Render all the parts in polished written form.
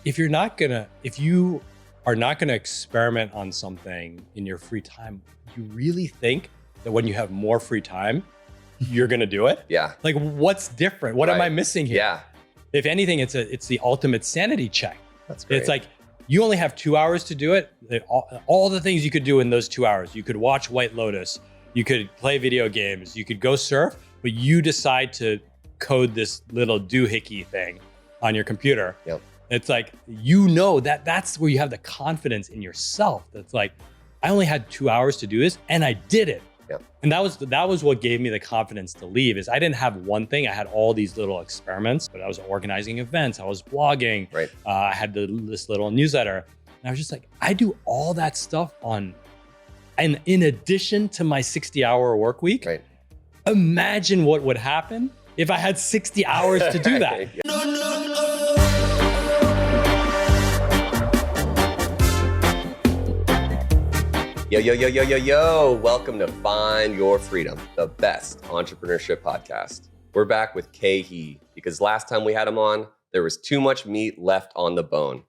if you are not gonna experiment on something in your free time, you really think that when you have more free time, you're gonna do it? Yeah. Like, what's different? What am I missing here? Yeah. If anything, it's the ultimate sanity check. That's great. It's like, you only have 2 hours to do it. All the things you could do in those 2 hours. You could watch White Lotus. You could play video games. You could go surf, but you decide to code this little doohickey thing on your computer. Yep. It's like, that's where you have the confidence in yourself. That's like, I only had 2 hours to do this and I did it. Yep. And that was what gave me the confidence to leave. Is I didn't have one thing. I had all these little experiments, but I was organizing events. I was blogging. Right. I had this little newsletter. And I was just like, I do all that stuff and in addition to my 60-hour work week. Right. Imagine what would happen if I had 60 hours to do that. Yo. Welcome to Find Your Freedom, the best entrepreneurship podcast. We're back with Khe Hy because last time we had him on, there was too much meat left on the bone.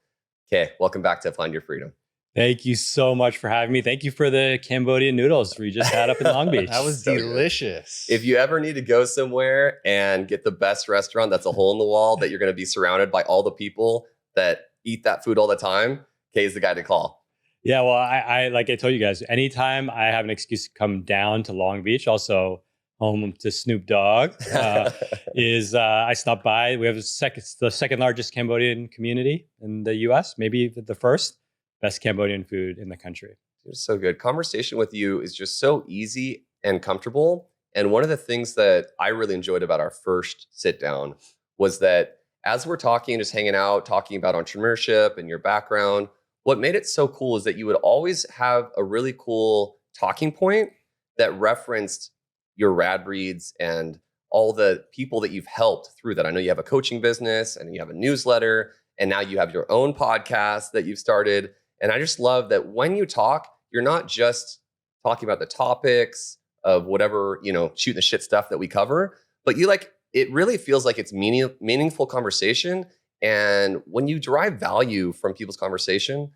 Khe, welcome back to Find Your Freedom. Thank you so much for having me. Thank you for the Cambodian noodles we just had up in Long Beach. That was So delicious. If you ever need to go somewhere and get the best restaurant that's a hole in the wall that you're going to be surrounded by all the people that eat that food all the time, Khe is the guy to call. Yeah, well, I like I told you guys, anytime I have an excuse to come down to Long Beach, also home to Snoop Dogg, I stop by. We have the second largest Cambodian community in the US, maybe the first. Best Cambodian food in the country. It's so good. Conversation with you is just so easy and comfortable. And one of the things that I really enjoyed about our first sit down was that as we're talking, just hanging out, talking about entrepreneurship and your background, what made it so cool is that you would always have a really cool talking point that referenced your Rad Reads and all the people that you've helped through that. I know you have a coaching business and you have a newsletter, and now you have your own podcast that you've started. And I just love that when you talk, you're not just talking about the topics of whatever, shooting the shit stuff that we cover, but it really feels like it's meaningful conversation. And when you derive value from people's conversation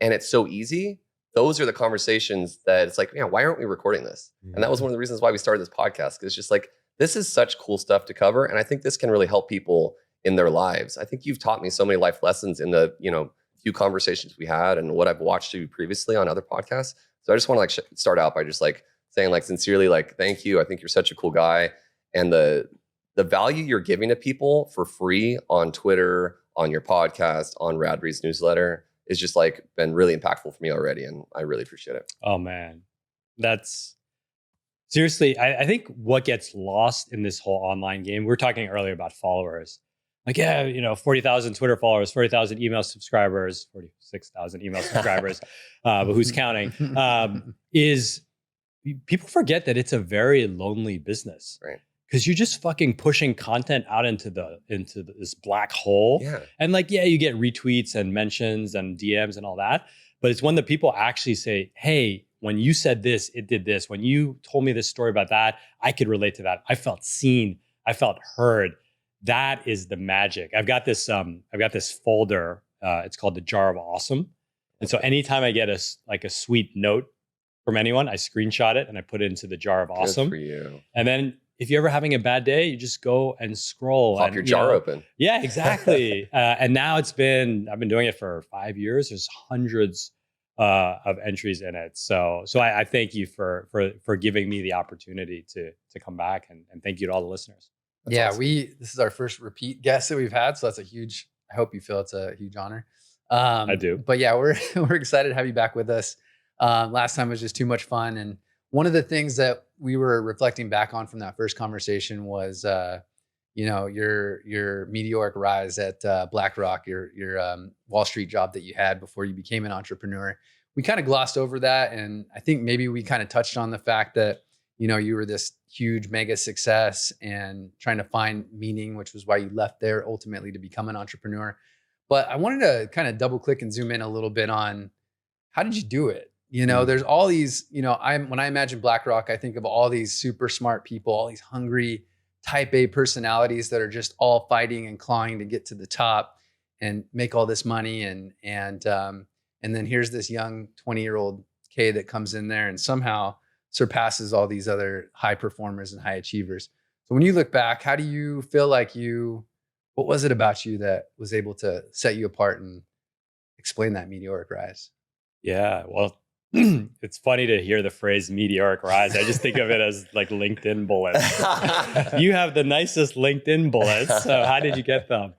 and it's so easy, those are the conversations that it's like, man, why aren't we recording this? Mm-hmm. And that was one of the reasons why we started this podcast. Because it's just like, this is such cool stuff to cover. And I think this can really help people in their lives. I think you've taught me so many life lessons in the, few conversations we had and what I've watched you previously on other podcasts. So I just want to start out by just saying sincerely, thank you. I think you're such a cool guy. And the value you're giving to people for free on Twitter, on your podcast, on Rad Reads newsletter is just been really impactful for me already. And I really appreciate it. Oh man, that's seriously, I think what gets lost in this whole online game, we were talking earlier about followers. 40,000 Twitter followers, 40,000 email subscribers, 46,000 email subscribers, but who's counting? Is people forget that it's a very lonely business, right? Because you're just fucking pushing content out into this black hole, yeah. And you get retweets and mentions and DMs and all that, but it's when the people actually say, "Hey, when you said this, it did this. When you told me this story about that, I could relate to that. I felt seen. I felt heard." That is the magic. I've got this folder. It's called the Jar of Awesome. And so anytime I get a sweet note from anyone, I screenshot it and I put it into the Jar of Awesome. Good for you. And then if you're ever having a bad day, you just go and scroll. Pop your jar open. Yeah, exactly. And now I've been doing it for 5 years. There's hundreds of entries in it. So I thank you for giving me the opportunity to come back, and thank you to all the listeners. That's awesome. This is our first repeat guest that we've had. So that's I hope you feel it's a huge honor. I do. But yeah, we're excited to have you back with us. Last time was just too much fun. And one of the things that we were reflecting back on from that first conversation was, your meteoric rise at BlackRock, your Wall Street job that you had before you became an entrepreneur. We kind of glossed over that. And I think maybe we kind of touched on the fact that, you were this huge mega success and trying to find meaning, which was why you left there ultimately to become an entrepreneur. But I wanted to kind of double click and zoom in a little bit on how did you do it? There's all these, when I imagine BlackRock, I think of all these super smart people, all these hungry type A personalities that are just all fighting and clawing to get to the top. and make all this money. And then here's this young 20-year-old Khe that comes in there and somehow surpasses all these other high performers and high achievers. So when you look back, how do you feel like what was it about you that was able to set you apart and explain that meteoric rise? Yeah, well, it's funny to hear the phrase meteoric rise. I just think of it as like LinkedIn bullets. You have the nicest LinkedIn bullets. So how did you get them?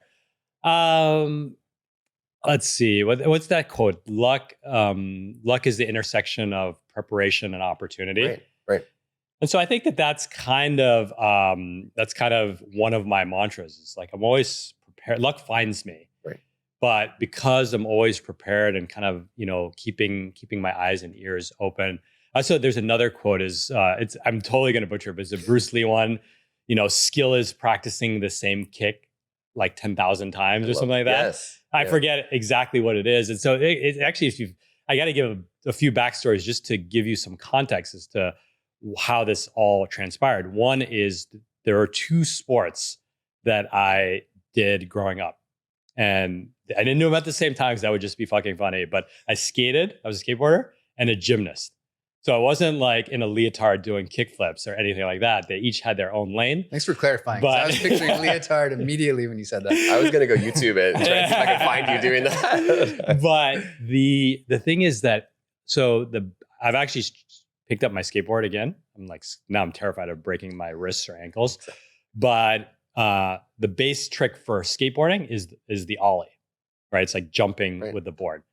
Let's see. What's that quote? Luck is the intersection of preparation and opportunity. Right. And so I think that's kind of one of my mantras. It's like I'm always prepared. Luck finds me. Right. But because I'm always prepared and kind of, keeping my eyes and ears open. Also, there's another quote I'm totally going to butcher it, but it's a Bruce Lee one, skill is practicing the same kick like 10,000 times or something like that. Yes. I forget exactly what it is. And so it actually, I got to give a few backstories just to give you some context as to how this all transpired. One is there are two sports that I did growing up. And I didn't do them at the same time because that would just be fucking funny. But I skated, I was a skateboarder and a gymnast. So I wasn't like in a leotard doing kickflips or anything like that. They each had their own lane. Thanks for clarifying. 'Cause I was picturing leotard immediately when you said that. I was going to go YouTube it and try to see if I could find you doing that. But the thing is that, I've actually picked up my skateboard again. Now I'm terrified of breaking my wrists or ankles. But the base trick for skateboarding is the ollie, right? It's like jumping with the board.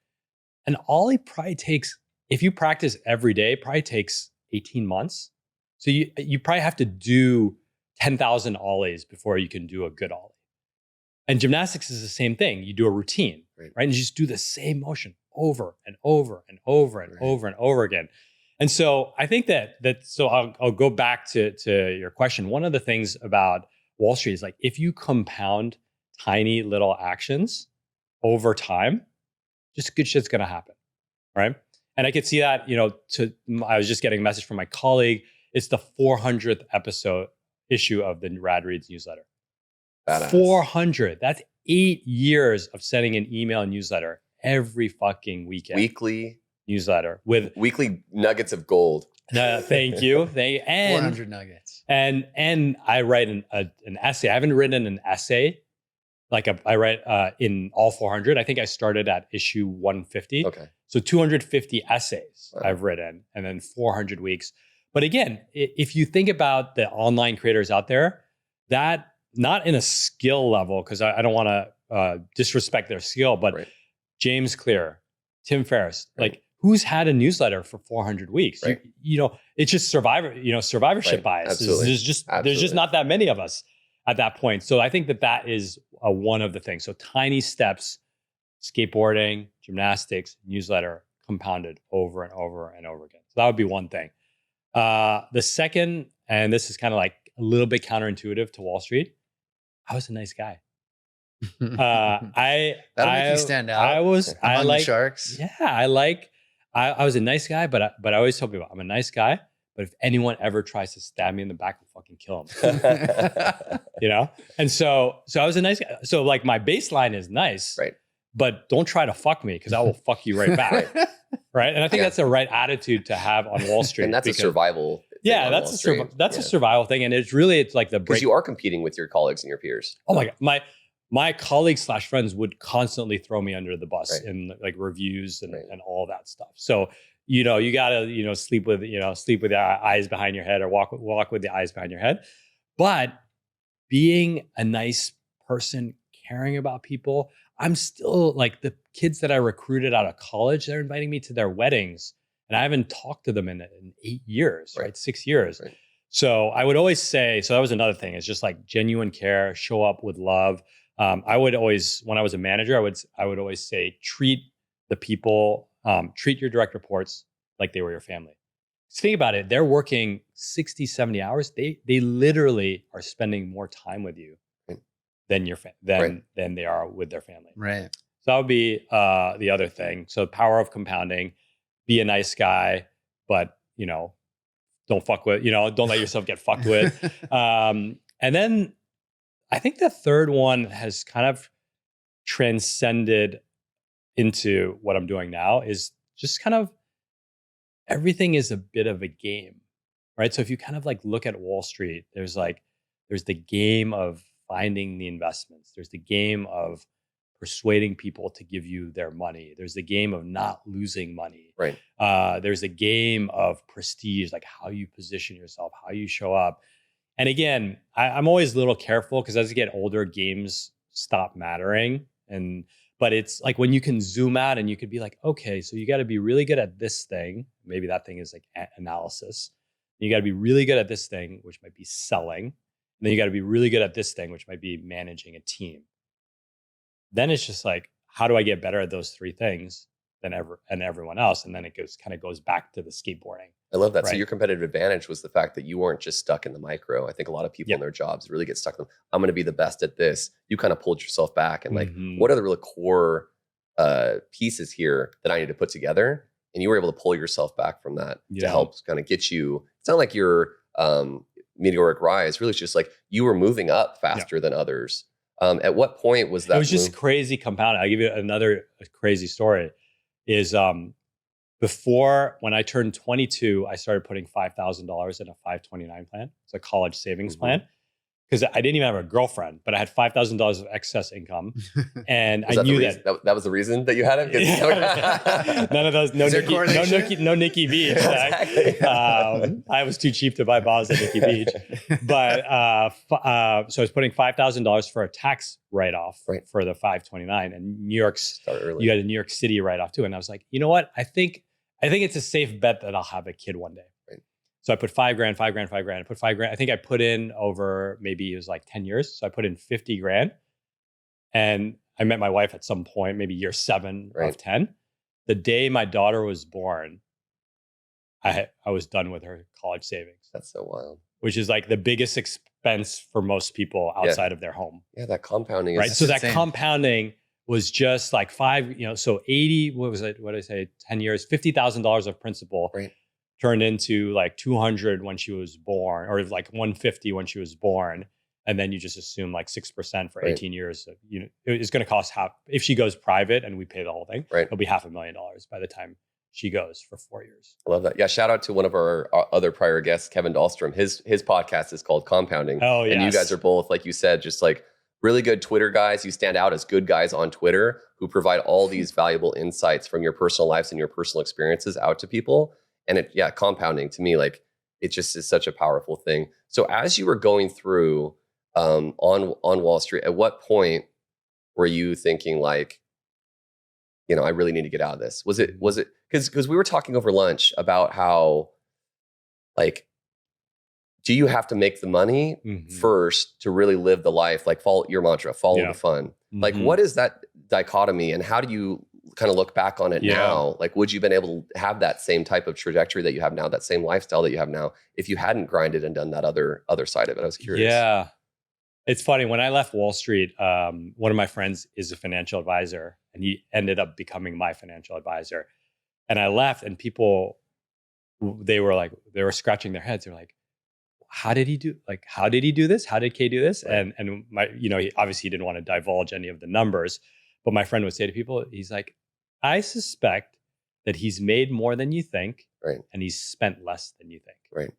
An ollie probably takes, if you practice every day, probably takes 18 months. So you probably have to do 10,000 ollies before you can do a good ollie. And gymnastics is the same thing. You do a routine, right? And you just do the same motion over and over and over and over and over again. And so I think so I'll go back to your question. One of the things about Wall Street is like, if you compound tiny little actions over time, just good shit's going to happen. Right. And I could see that, I was just getting a message from my colleague. It's the 400th issue of the Rad Reads newsletter. Badass. 400. That's 8 years of sending an email and newsletter every fucking weekend. Weekly newsletter with weekly nuggets of gold. Thank you. And 400 nuggets. And I write an essay. I haven't written an essay I write in all 400. I think I started at issue 150. Okay. So 250 essays I've written, and then 400 weeks. But again, if you think about the online creators out there, that not in a skill level, because I don't want to disrespect their skill, but James Clear, Tim Ferriss, who's had a newsletter for 400 weeks? Right. It's just survivorship bias. Absolutely. There's just not that many of us at that point. So I think that is one of the things. So tiny steps, skateboarding, gymnastics, newsletter, compounded over and over and over again. So that would be one thing. The second, and this is kind of like a little bit counterintuitive to Wall Street, I was a nice guy. That'll make you stand out. I among the sharks. Yeah, I was a nice guy, but I always tell people I'm a nice guy. But if anyone ever tries to stab me in the back, I'll fucking kill him. And so I was a nice guy. So like my baseline is nice, right? But don't try to fuck me because I will fuck you right back, right? And I think that's the right attitude to have on Wall Street. And that's a survival. Yeah, that's a survival thing, and it's like the break. Because you are competing with your colleagues and your peers. Oh my god, my colleagues / friends would constantly throw me under the bus in like reviews and all that stuff. So you gotta sleep with the eyes behind your head, or walk with the eyes behind your head. But being a nice person, caring about people, I'm still like the kids that I recruited out of college. They're inviting me to their weddings, and I haven't talked to them in 8 years, right? 6 years. Right. So I would always say, so that was another thing. It's just like genuine care, show up with love. I would always, when I was a manager, I would always say, treat the people, treat your direct reports like they were your family. So think about it. They're working 60, 70 hours. They literally are spending more time with you than than they are with their family. Right. So that would be the other thing. So power of compounding, be a nice guy, but don't fuck with, don't let yourself get fucked with. And then I think the third one has kind of transcended into what I'm doing now is just kind of everything is a bit of a game, right? So if you kind of like look at Wall Street, there's the game of finding the investments. There's the game of persuading people to give you their money. There's the game of not losing money. Right. There's a game of prestige, like how you position yourself, how you show up. And again, I'm always a little careful because as I get older, games stop mattering. But it's like when you can zoom out and you could be like, okay, so you got to be really good at this thing. Maybe that thing is like analysis. You got to be really good at this thing, which might be selling. And then you got to be really good at this thing, which might be managing a team. Then it's just like, how do I get better at those three things than everyone else? And then it goes back to the skateboarding. I love that. Right. So your competitive advantage was the fact that you weren't just stuck in the micro. I think a lot of people in their jobs really get stuck in, I'm going to be the best at this. You kind of pulled yourself back and like, what are the really core pieces here that I need to put together? And you were able to pull yourself back from that to help kind of get you. It's not like your meteoric rise. Really, it's just like you were moving up faster than others. At what point was that? It was just crazy compounding. I'll give you another crazy story. Is before when I turned 22, I started putting $5,000 in a 529 plan. It's a college savings plan. Because I didn't even have a girlfriend, but I had $5,000 of excess income, and I knew that was the reason that you had it. None of those. No Nikki Beach. Exactly. I was too cheap to buy bottles at Nikki Beach, but so I was putting $5,000 for a tax write-off for the 529, and New York's. You had a New York City write-off too, and I was like, you know what? I think it's a safe bet that I'll have a kid one day. So I put $5,000. I put $5,000. I think I put in over maybe it was like 10 years. So I put in $50,000. And I met my wife at some point, maybe year 7 of 10. The day my daughter was born, I was done with her college savings. That's so wild. Which is like the biggest expense for most people outside of their home. Yeah, that compounding. Right. So that compounding was just like so 80, what was it? What did I say? 10 years, $50,000 of principal. Right. Turned into like 200 when she was born, or like 150 when she was born. And then you just assume like 6% for 18 years. It's going to cost half. If she goes private and we pay the whole thing, it'll be $500,000 by the time she goes for 4 years. I love that. Yeah. Shout out to one of our other prior guests, Kevin Dahlstrom. His podcast is called Compounding. Oh, yes. And you guys are both, like you said, just like really good Twitter guys. You stand out as good guys on Twitter who provide all these valuable insights from your personal lives and your personal experiences out to people. And compounding to me, like it just is such a powerful thing. So as you were going through on Wall Street, at what point were you thinking like, I really need to get out of this? Was it because we were talking over lunch about how like, do you have to make the money first to really live the life? Like follow your mantra, follow the fun. Like what is that dichotomy and how do you kind of look back on it now? Like, would you have been able to have that same type of trajectory that you have now, that same lifestyle that you have now, if you hadn't grinded and done that other side of it? I was curious. Yeah. It's funny. When I left Wall Street, one of my friends is a financial advisor and he ended up becoming my financial advisor. And I left and people, they were scratching their heads. They're like, how did he do this? How did Khe do this? Right. And my, he obviously didn't want to divulge any of the numbers, but my friend would say to people, he's like, I suspect that he's made more than you think, and he's spent less than you think. Right.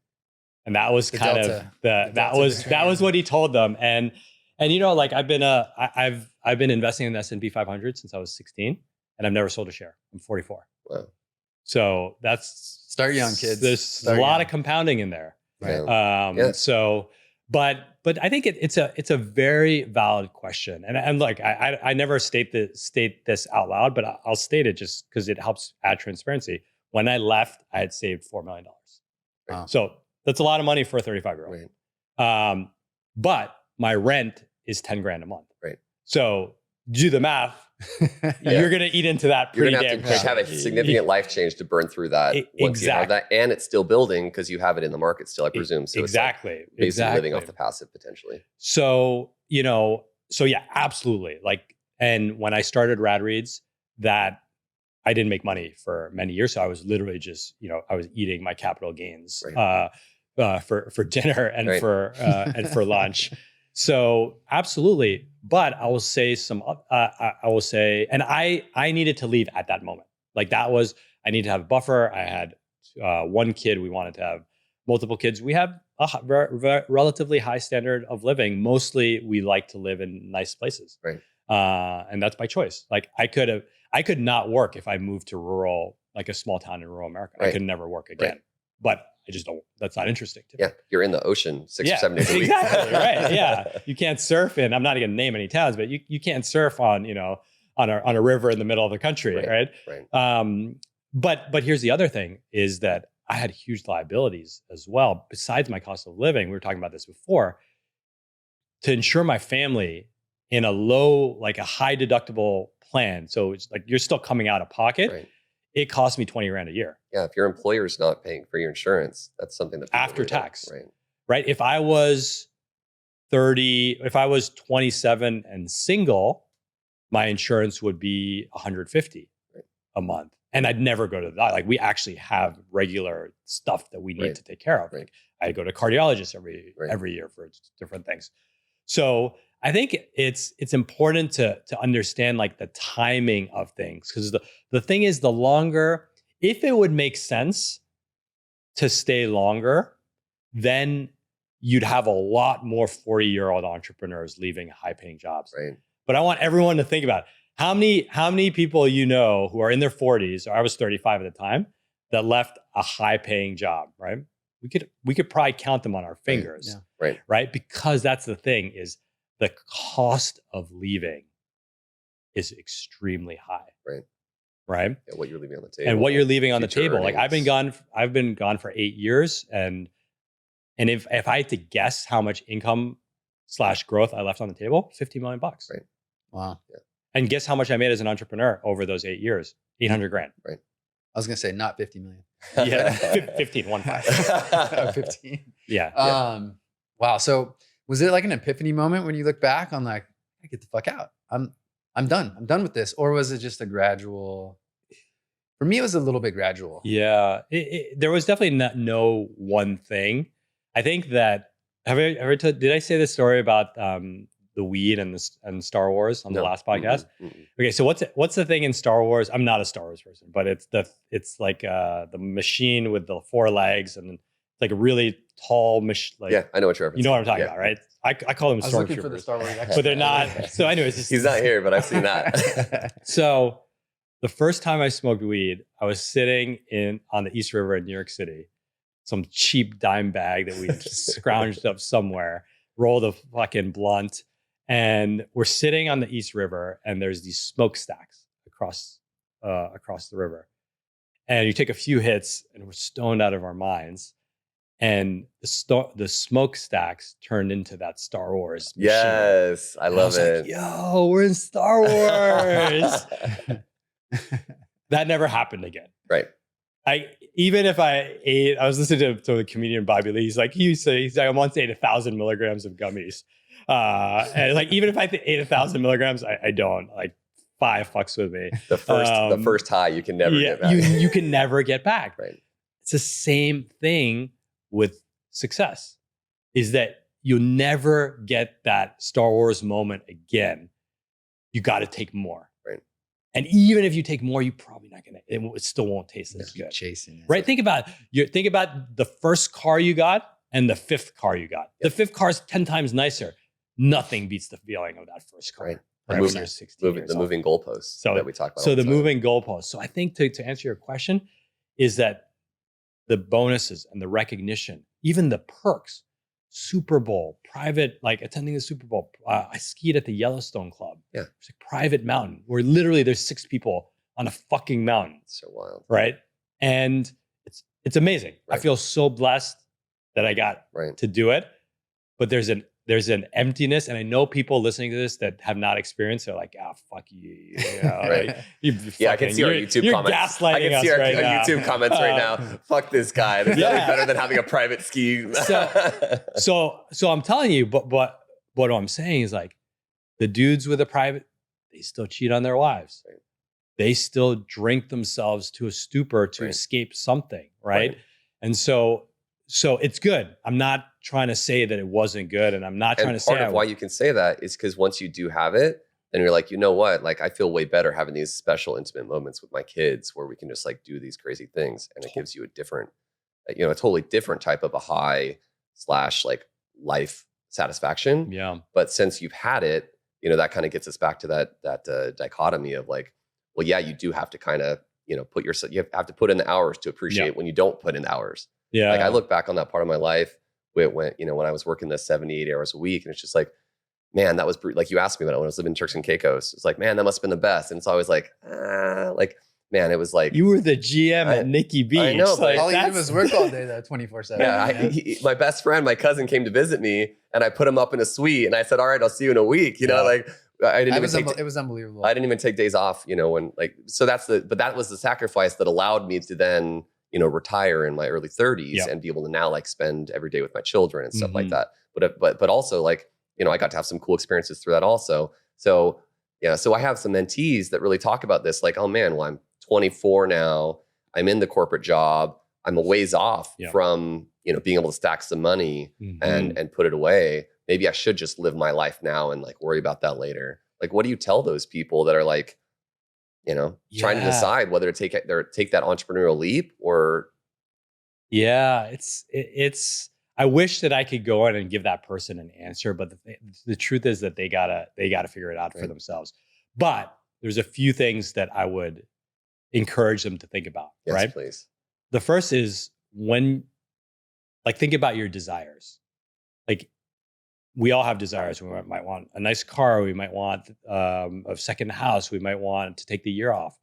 And that was that was what he told them. And like I've been investing in the S&P 500 since I was 16, and I've never sold a share. I'm 44. Wow. So that's start young, kids. There's a lot of compounding in there. Right. So, but I think it's a very valid question. And like, I never state this out loud, but I'll state it just because it helps add transparency. When I left, I had saved $4 million. Wow. So that's a lot of money for a 35-year-old. Right. But my rent is $10,000 a month. Right. So do the math. You're going to eat into that pretty damn quick. You're going to have a significant life change to burn through that. Once you have that, and it's still building because you have it in the market still, I presume. So exactly. It's like basically living off the passive potentially. So, absolutely. Like, and when I started Rad Reads, that I didn't make money for many years. So I was literally just, I was eating my capital gains for dinner and for lunch. So absolutely. But I will say and I needed to leave at that moment. Like I need to have a buffer. I had one kid. We wanted to have multiple kids. We have a relatively high standard of living. Mostly we like to live in nice places. Right. And that's by choice. Like I could not work if I moved to rural, like a small town in rural America. Right. I could never work again. Right. But I just don't, that's not interesting to me. Yeah. You're in the ocean 6 or 7 days a week. Exactly. Right. Yeah. You can't surf in, I'm not going to name any towns, but you can't surf on, on a river in the middle of the country. Right. Right. But here's the other thing is that I had huge liabilities as well. Besides my cost of living, we were talking about this before, to insure my family in a high deductible plan. So it's like, you're still coming out of pocket. Right. It cost me $20,000 a year. Yeah. If your employer's not paying for your insurance, that's something that after tax. Right. Right. If I was 27 and single, my insurance would be $150 a month. And I'd never go to that. Like, we actually have regular stuff that we need to take care of. Right. Like, I go to cardiologists every year for different things. So I think it's important to understand like the timing of things, because the thing is, the longer, if it would make sense to stay longer, then you'd have a lot more 40-year-old entrepreneurs leaving high-paying jobs. Right. But I want everyone to think about how many people who are in their 40s, or I was 35 at the time, that left a high-paying job, right? We could probably count them on our fingers, right? Because that's the thing, is the cost of leaving is extremely high, right? Yeah, what you're leaving on the table, and what you're leaving on the table. earnings. Like, I've been gone for 8 years, and if I had to guess how much income / growth I left on the table, $50 million. Right. Wow. Yeah. And guess how much I made as an entrepreneur over those 8 years? $800,000. Right. I was gonna say not 50 million. Yeah, 15, 15. 15. Yeah. Wow. So was it like an epiphany moment when you look back on like, I get the fuck out. I'm done. I'm done with this. Or was it just a gradual? For me, it was a little bit gradual. Yeah. There was definitely no one thing. I think that, did I say this story about the weed and Star Wars on the last podcast? Mm-hmm. Okay, so what's the thing in Star Wars? I'm not a Star Wars person, but it's like the machine with the 4 legs, and it's like a really tall machine. Like, yeah, I know what you're referencing. You know what I'm talking about, right? I call them I was looking for the stormtroopers, Star Wars, but they're not. So anyways, he's not here, but I've seen that. So the first time I smoked weed, I was sitting on the East River in New York City, some cheap dime bag that we scrounged up somewhere, rolled a fucking blunt. And we're sitting on the East River, and there's these smokestacks across the river. And you take a few hits, and we're stoned out of our minds. And the smokestacks turned into that Star Wars machine. Yes, I love it. Like, yo, we're in Star Wars. That never happened again. Right. Even if I was listening to the comedian Bobby Lee. He's like, I once ate 1,000 milligrams of gummies. And like, even if I ate 1,000 milligrams, I don't. Like, 5 fucks with me. The first high you can never get back. You can never get back. Right. It's the same thing with success, is that you'll never get that Star Wars moment again. You got to take more. Right. And even if you take more, you're probably not gonna. It still won't taste as good. Chasing it. Right. Think about the first car you got and the 5th car you got. The 5th car is 10 times nicer. Nothing beats the feeling of that first car. Right. When you're 16 years old. Moving goalposts that we talk about. So all the time. moving goalposts. So I think to answer your question is that the bonuses and the recognition, even the perks, Super Bowl, private, like attending the Super Bowl. I skied at the Yellowstone Club. Yeah. It's a private mountain where literally there's 6 people on a fucking mountain. It's so wild. Right. And it's amazing. Right. I feel so blessed that I got to do it. But there's an emptiness, and I know people listening to this that have not experienced. They're like, fuck you. Right. Like, I can see our YouTube comments. Gaslighting I can see us our right now. YouTube comments right now. Fuck this guy. There's nothing better than having a private ski. So I'm telling you, but what I'm saying is, like, the dudes with a private, they still cheat on their wives. Right. They still drink themselves to a stupor to escape something, right? And so it's good. I'm not trying to say that it wasn't good, and I'm not trying to say part of why you can say that is because once you do have it, then you're like, you know what? Like, I feel way better having these special, intimate moments with my kids where we can just like do these crazy things, and it gives you a different, a totally different type of a high / like life satisfaction. Yeah. But since you've had it, that kind of gets us back to that dichotomy of like, well, yeah, you do have to kind of, you have to put in the hours to appreciate when you don't put in the hours. Yeah. Like I look back on that part of my life when I was working the 78 hours a week, and it's just like, man, that was like you asked me about it when I was living in Turks and Caicos. It's like, man, that must have been the best. And it's always like, man, it was like you were the GM at Nikki Beach. I know, Like, all you did was work all day though, 24/7. Yeah, my best friend, my cousin came to visit me, and I put him up in a suite, and I said, all right, I'll see you in a week. Like it was unbelievable. I didn't even take days off, when so but that was the sacrifice that allowed me to then, retire in my early 30s and be able to now like spend every day with my children and stuff like that. But also like, I got to have some cool experiences through that also. So I have some mentees that really talk about this, like, oh man, well, I'm 24 now. I'm in the corporate job. I'm a ways off from, being able to stack some money and put it away. Maybe I should just live my life now and like worry about that later. Like, what do you tell those people that are like, trying to decide whether to take that entrepreneurial leap or? Yeah, it's, I wish that I could go in and give that person an answer, but the truth is that they gotta figure it out for themselves. But there's a few things that I would encourage them to think about, yes, right? Please. The first is think about your desires. Like, we all have desires. We might want a nice car. We might want a second house. We might want to take the year off.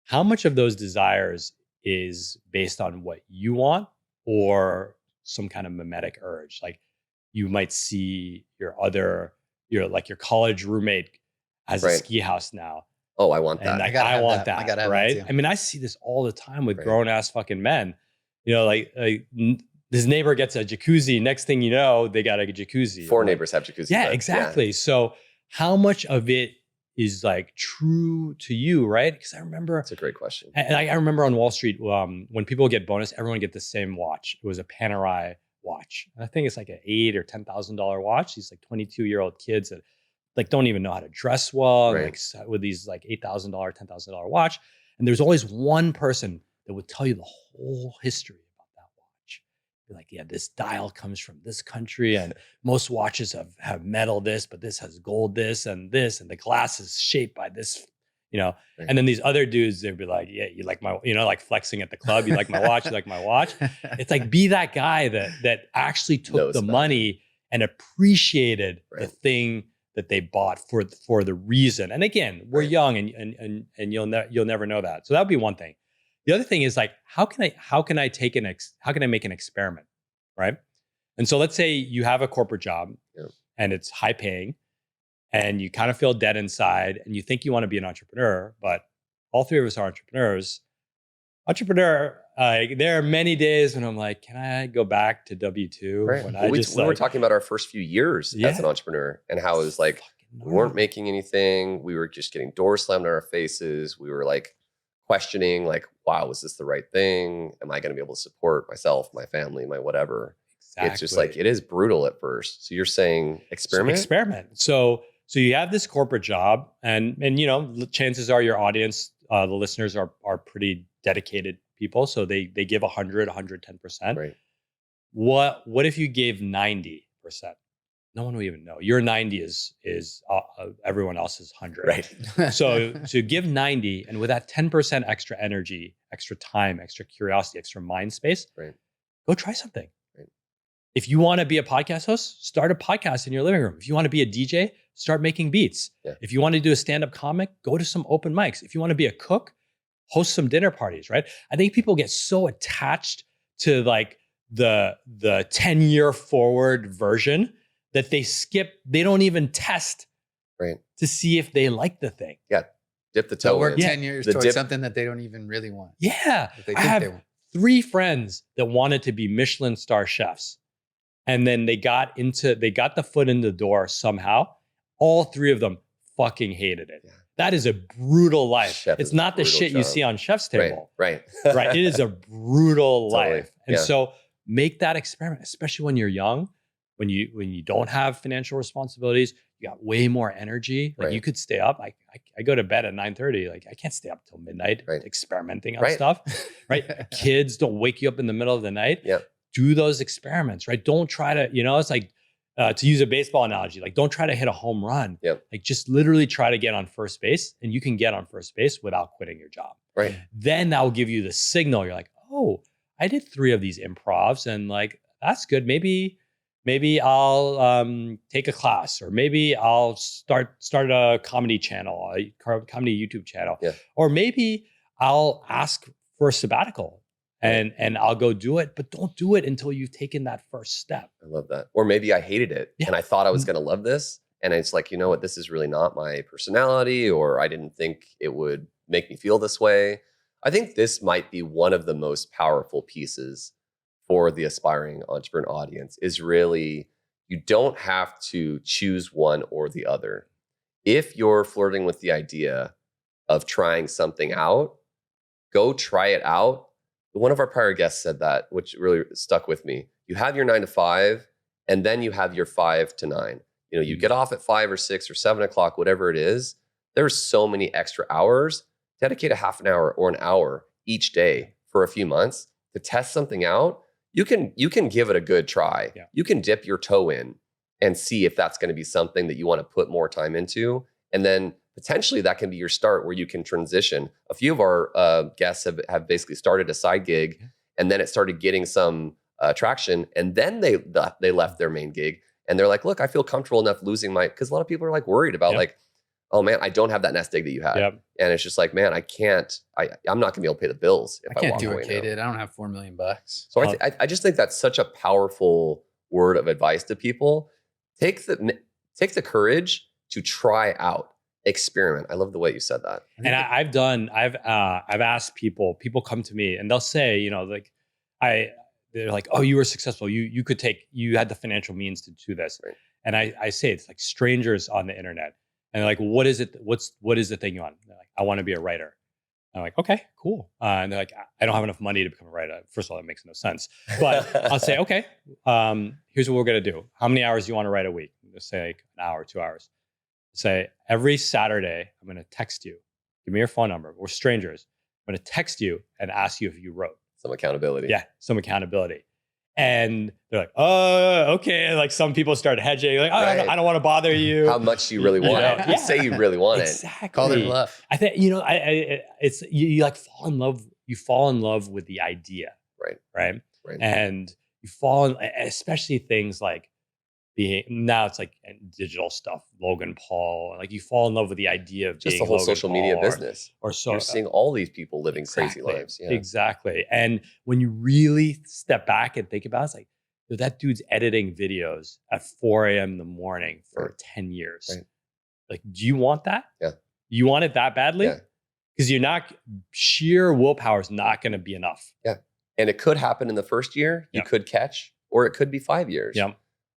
How much of those desires is based on what you want or some kind of mimetic urge? Like, you might see your college roommate has a ski house now. Oh, I want that. And I want that. Right? I mean, I see this all the time with grown ass fucking men. This neighbor gets a jacuzzi. Next thing you know, they got a jacuzzi. 4 neighbors have jacuzzis. Yeah, exactly. Yeah. So how much of it is like true to you, right? Because I remember. That's a great question. And I remember on Wall Street, when people get bonus, everyone get the same watch. It was a Panerai watch. And I think it's like an $8,000 or $10,000 watch. These like 22-year-old kids that like don't even know how to dress well, like with these like $8,000, $10,000 watch. And there's always one person that would tell you the whole history. Like, yeah, this dial comes from this country, and most watches have metal this, but this has gold this, and the glass is shaped by this, And then these other dudes, they'd be like, yeah, you like my, like flexing at the club, you like my watch, you like my watch. It's like, be that guy that actually took the money and appreciated the thing that they bought for the reason. And again, we're young, and you'll never know that. So that would be one thing. The other thing is like, how can I make an experiment, right? And so let's say you have a corporate job and it's high paying and you kind of feel dead inside and you think you want to be an entrepreneur, but all three of us are entrepreneurs. There are many days when I'm like, can I go back to W-2? Right. When we were talking about our first few years as an entrepreneur and how it was like, we weren't making anything. We were just getting doors slammed in our faces. We were like, questioning like, wow, was this the right thing? Am I going to be able to support myself, my family, my whatever? Exactly. It's just like, it is brutal at first. So you're saying experiment? So you have this corporate job and chances are your audience, the listeners are pretty dedicated people. So they give 100, 110%. Right. What if you gave 90%? No one will even know. Your 90 is everyone else's 100. Right. So to give 90 and with that 10% extra energy, extra time, extra curiosity, extra mind space, go try something. Right. If you want to be a podcast host, start a podcast in your living room. If you want to be a DJ, start making beats. Yeah. If you want to do a stand-up comic, go to some open mics. If you want to be a cook, host some dinner parties, right? I think people get so attached to like the 10-year forward version that they don't even test to see if they like the thing. Yeah. Dip the toe in. 10 years towards something that they don't even really want. Yeah. I have 3 friends that wanted to be Michelin star chefs. And then they got the foot in the door somehow. All 3 of them fucking hated it. Yeah. That is a brutal life. It's not the shit you see on Chef's Table. Right. Right. It is a brutal life. And so make that experiment, especially when you're young, when you don't have financial responsibilities, you got way more energy. Like you could stay up. I go to bed at 9:30. Like I can't stay up till midnight experimenting on stuff, right? Kids don't wake you up in the middle of the night. Do those experiments, right? Don't try to, it's like, to use a baseball analogy, like don't try to hit a home run. Like just literally try to get on first base, and you can get on first base without quitting your job. Then that will give you the signal. You're like, oh, I did 3 of these improvs and like, that's good. Maybe I'll take a class, or maybe I'll start a comedy channel, a comedy YouTube channel, or maybe I'll ask for a sabbatical and I'll go do it, but don't do it until you've taken that first step. I love that. Or maybe I hated it and I thought I was going to love this. And it's like, you know what, this is really not my personality, or I didn't think it would make me feel this way. I think this might be one of the most powerful pieces for the aspiring entrepreneur audience, is really, you don't have to choose one or the other. If you're flirting with the idea of trying something out, go try it out. One of our prior guests said that, which really stuck with me. You have your 9 to 5, and then you have your 5 to 9. You get off at 5 or 6 or 7 o'clock, whatever it is. There's so many extra hours. Dedicate a half an hour or an hour each day for a few months to test something out. You can give it a good try. You can dip your toe in and see if that's going to be something that you want to put more time into. And then potentially that can be your start where you can transition. A few of our guests have basically started a side gig, and then it started getting some traction. And then they left their main gig, and they're like, look, I feel comfortable enough losing because a lot of people are like worried about like, oh man, I don't have that nest egg that you had. And it's just like, man, I'm not gonna be able to pay the bills if I can't walk do away it, Kate. now. I don't have $4 million. So I just think that's such a powerful word of advice to people. Take the courage to try out, experiment. I love the way you said that. And I've asked people come to me and they'll say, they're like, oh, you were successful. You had the financial means to do this. And I say, it's like strangers on the internet. And they're like, what is it? What is the thing you want? They're like, I want to be a writer. I'm like, okay, cool. And they're like, I don't have enough money to become a writer. First of all, that makes no sense. But I'll say, okay, here's what we're going to do. How many hours do you want to write a week? Let's say like an hour, 2 hours. Say every Saturday, I'm going to text you. Give me your phone number. We're strangers. I'm going to text you and ask you if you wrote. Some accountability. Yeah, some accountability. And they're like, oh, okay. And like some people start hedging, like, I don't want to bother you. How much you really want it. You say you really want exactly. it. Call their bluff. I think, it's you like fall in love. You fall in love with the idea. Right. And you fall in, especially things like now it's like digital stuff, Logan Paul, like you fall in love with the idea of just being the whole Logan social Paul media business. Or so you're seeing all these people living crazy lives. Yeah. Exactly. And when you really step back and think about it, it's like, that dude's editing videos at 4 a.m. in the morning for 10 years. Like, do you want that? Yeah. You want it that badly? Yeah. Because sheer willpower is not going to be enough. Yeah. And it could happen in the first year. You could catch, or it could be 5 years. Yeah.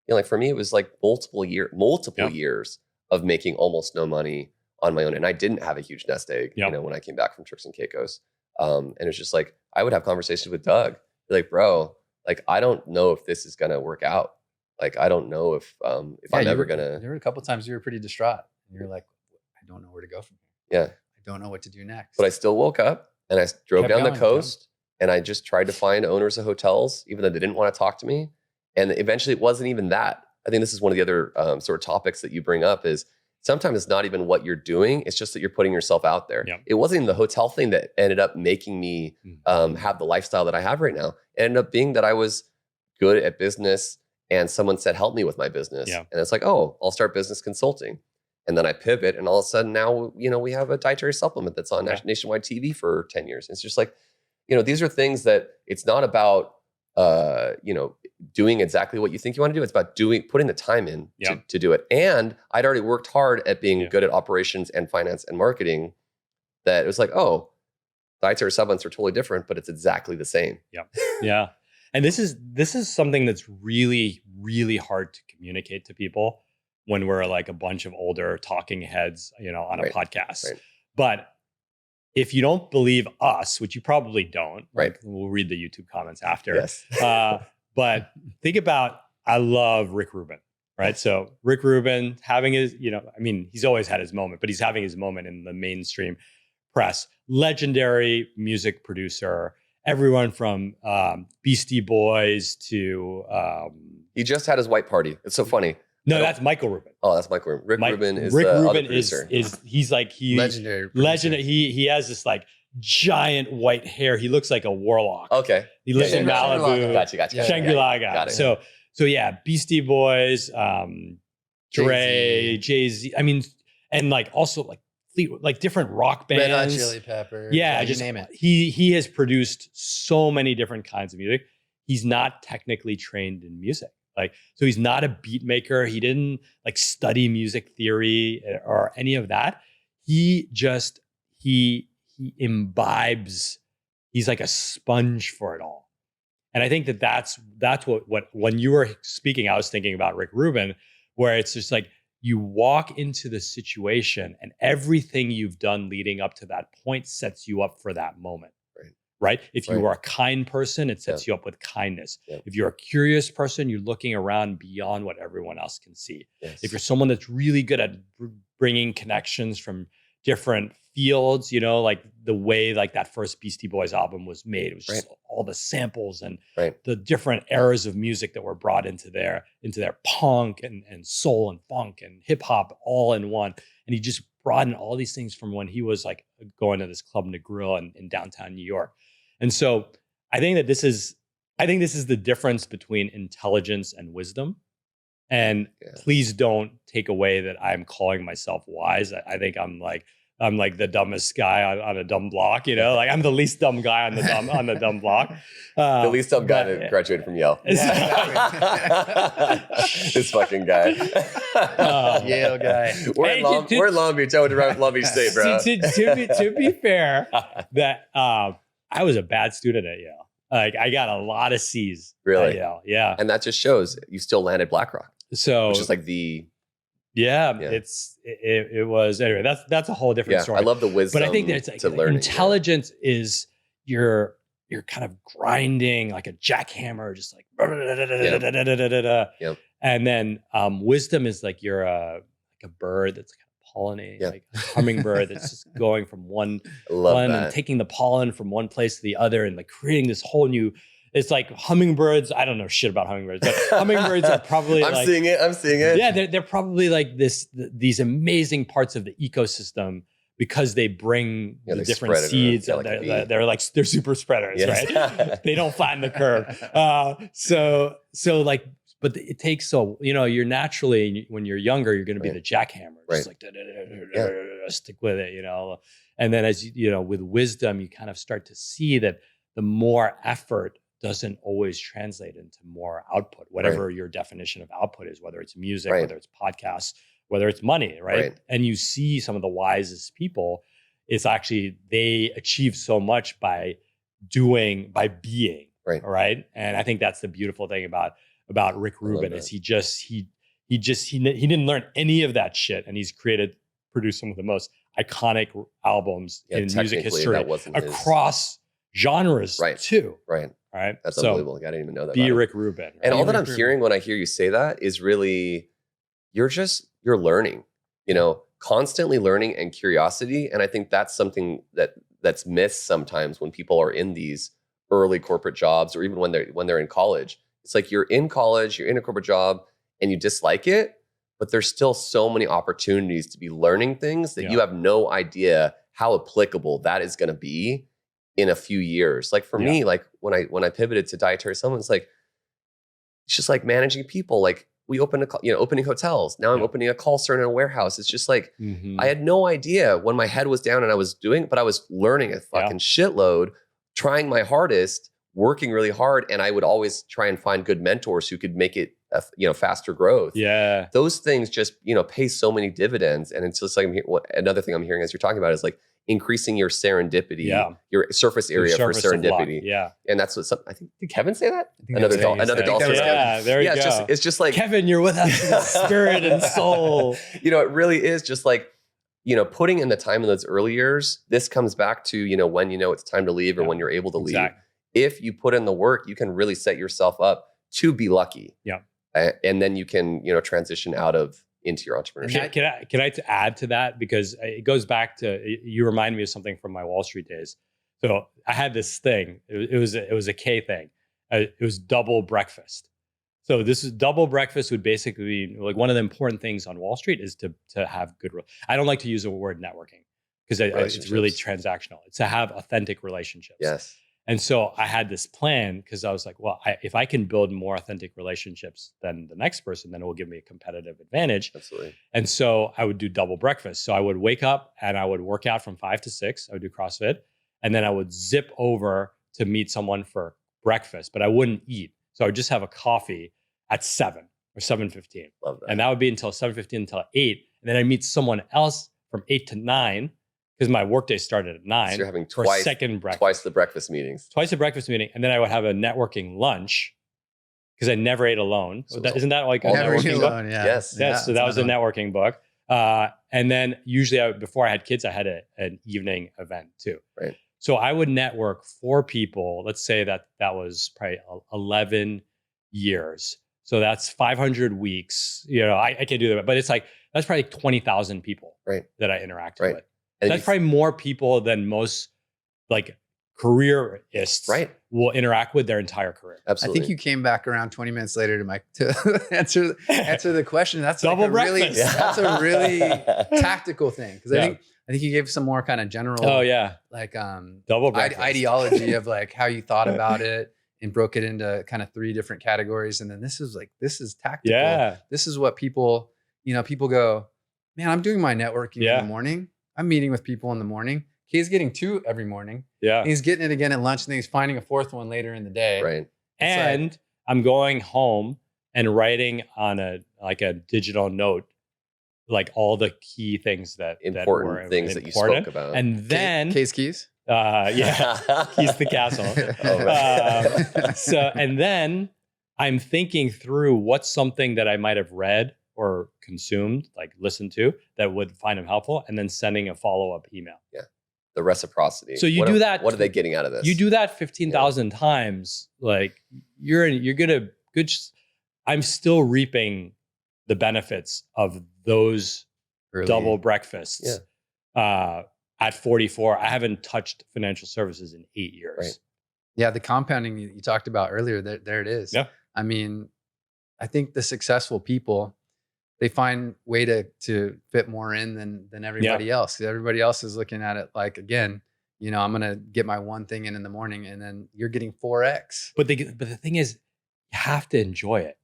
Like for me, it was like multiple years of making almost no money on my own. And I didn't have a huge nest egg, when I came back from Turks and Caicos. And it's just like, I would have conversations with Doug. Be like, bro, like, I don't know if this is going to work out. Like, I don't know if I'm ever going to. There were a couple of times you were pretty distraught. And you're like, I don't know where to go from here. Yeah. I don't know what to do next. But I still woke up and I drove down the coast and I just tried to find owners of hotels, even though they didn't want to talk to me. And eventually it wasn't even that. I think this is one of the other sort of topics that you bring up is sometimes it's not even what you're doing. It's just that you're putting yourself out there. Yep. It wasn't even the hotel thing that ended up making me have the lifestyle that I have right now. It ended up being that I was good at business and someone said, help me with my business. Yeah. And it's like, oh, I'll start business consulting. And then I pivot and all of a sudden now, we have a dietary supplement that's on nationwide TV for 10 years. It's just like, these are things that it's not about, doing exactly what you think you want to do. It's about putting the time in to do it. And I'd already worked hard at being good at operations and finance and marketing, that it was like, oh, dietary supplements are totally different, but it's exactly the same. Yeah. Yeah. And this is something that's really, really hard to communicate to people when we're like a bunch of older talking heads, on a podcast. Right. But if you don't believe us, which you probably don't, we'll read the YouTube comments after. Yes. But think about, I love Rick Rubin, right? So Rick Rubin having his, I mean, he's always had his moment, but he's having his moment in the mainstream press. Legendary music producer, everyone from Beastie Boys to... he just had his white party. It's so funny. No, that's Michael Rubin. Oh, that's Michael Rubin. Rick Rubin is Rick the Rubin other producer. he's like legendary. He has this like giant white hair. He looks like a warlock. Okay. He lives in Shangri-La. Malibu. Gotcha. Shangri-La guy. Got it. So yeah, Beastie Boys, Dre, Jay-Z. I mean, and like also like different rock bands. Red Hot Chili Peppers. Yeah, you just name it. He has produced so many different kinds of music. He's not technically trained in music. So he's not a beat maker. He didn't like study music theory or any of that. He imbibes. He's like a sponge for it all. And I think that's what when you were speaking, I was thinking about Rick Rubin, where it's just like you walk into the situation and everything you've done leading up to that point sets you up for that moment. Right? If you are a kind person, it sets you up with kindness. Yeah. If you're a curious person, you're looking around beyond what everyone else can see. Yes. If you're someone that's really good at bringing connections from different fields, like the way like that first Beastie Boys album was made, it was just all the samples and the different eras of music that were brought into their punk and soul and funk and hip hop all in one. And he just brought in all these things from when he was like going to this club Negril in downtown New York. And so I think this is the difference between intelligence and wisdom. And please don't take away that I'm calling myself wise. I think I'm like the dumbest guy on a dumb block, like I'm the least dumb guy on the dumb block. The least dumb guy that graduated from Yale. This fucking guy. Yale guy. We're in Long Beach. I went around Long Beach State, bro. To be fair, that I was a bad student at Yale. Like I got a lot of C's. Really? At Yale. Yeah. And that just shows you still landed BlackRock. So which is like the it was anyway. That's a whole different story. I love the wisdom. But I think that it's like learning, intelligence is you're kind of grinding like a jackhammer, just like and then wisdom is like you're like a bird that's kind of pollinating, like a hummingbird that's just going from one and taking the pollen from one place to the other and like creating this whole new. It's like hummingbirds. I don't know shit about hummingbirds, but hummingbirds are probably I'm seeing it. Yeah, they're probably like these amazing parts of the ecosystem because they bring the different seeds. They're super spreaders, right? They don't flatten the curve. But it takes you're naturally when you're younger, you're going to be the jackhammer, just like stick with it, And then as with wisdom, you kind of start to see that the more effort doesn't always translate into more output, whatever your definition of output is, whether it's music, whether it's podcasts, whether it's money, right? And you see some of the wisest people, it's actually, they achieve so much by being, right? And I think that's the beautiful thing about Rick Rubin is he didn't learn any of that shit, and he's produced some of the most iconic albums in music history across genres too. Right. That's unbelievable. I didn't even know that. Be Rick Rubin. Right? And all that I'm hearing when I hear you say that is really, you're learning, constantly learning and curiosity. And I think that's something that's missed sometimes when people are in these early corporate jobs, or even when they're in college. It's like you're in college, you're in a corporate job and you dislike it, but there's still so many opportunities to be learning things that you have no idea how applicable that is going to be in a few years. Like for me, like when I pivoted to dietary supplements, like it's just like managing people. Like we opened opening hotels. Now I'm opening a call center in a warehouse. It's just like I had no idea when my head was down and I was doing, but I was learning a fucking shitload, trying my hardest, working really hard, and I would always try and find good mentors who could make it faster growth. Yeah, those things just pay so many dividends, and it's just like another thing I'm hearing as you're talking about is like increasing your serendipity, your surface area for serendipity. And that's what I think. Did Kevin say that? Another doll. Yeah, there you go. It's just like Kevin, you're with us in spirit and soul. It really is just like putting in the time in those early years. This comes back to when it's time to leave or when you're able to leave. If you put in the work, you can really set yourself up to be lucky. Yeah. And then you can, transition out of into your entrepreneurship. Can I add to that? Because it goes back to, you remind me of something from my Wall Street days. So I had this thing, it was a K thing. It was double breakfast. So this is double breakfast would basically be like one of the important things on Wall Street is to have good, I don't like to use the word networking because it's really transactional. It's to have authentic relationships. Yes. And so I had this plan because I was like, well, if I can build more authentic relationships than the next person, then it will give me a competitive advantage. Absolutely. And so I would do double breakfast. So I would wake up and I would work out from 5 to 6. I would do CrossFit. And then I would zip over to meet someone for breakfast, but I wouldn't eat. So I would just have a coffee at 7 or 7:15. Love that. And that would be until 7:15 until 8. And then I meet someone else from 8 to 9 because my workday started at 9. So you're having for a second breakfast. Twice the breakfast meetings. Twice the breakfast meeting. And then I would have a networking lunch because I never ate alone. Isn't that like a Never networking eat book? alone, yeah. Yes. Yes. So that was a networking book. And then usually before I had kids, I had an evening event too. Right. So I would network 4 people. Let's say that was probably 11 years. So that's 500 weeks. I can't do that, but it's like, that's probably 20,000 people that I interacted with. And that's probably more people than most like careerists will interact with their entire career. Absolutely. I think you came back around 20 minutes later to answer the question. That's double breakfast. That's a really tactical thing because I think you gave some more kind of general. Oh yeah, like double breakfast ideology of like how you thought about it and broke it into kind of 3 different categories. And then this is tactical. Yeah, this is what people go, man. I'm doing my networking in the morning. I'm meeting with people in the morning. He's getting 2 every morning. Yeah. And he's getting it again at lunch, and then he's finding a 4th one later in the day. Right. And I'm going home and writing on a digital note, like all the key things that were things that you spoke about. And then keys. keys to the castle. And then I'm thinking through what's something that I might have read or consumed, like listened to, that would find them helpful, and then sending a follow-up email. Yeah. The reciprocity. So you do that. What are they getting out of this? You do that 15,000 times. Like you're gonna good. I'm still reaping the benefits of those double breakfasts. Yeah. At 44, I haven't touched financial services in 8 years. Right. Yeah, the compounding you talked about earlier. There it is. Yeah. I mean, I think the successful people, they find way to fit more in than everybody else. Everybody else is looking at it like, again, I'm going to get my one thing in the morning, and then you're getting 4X. But the thing is, you have to enjoy it.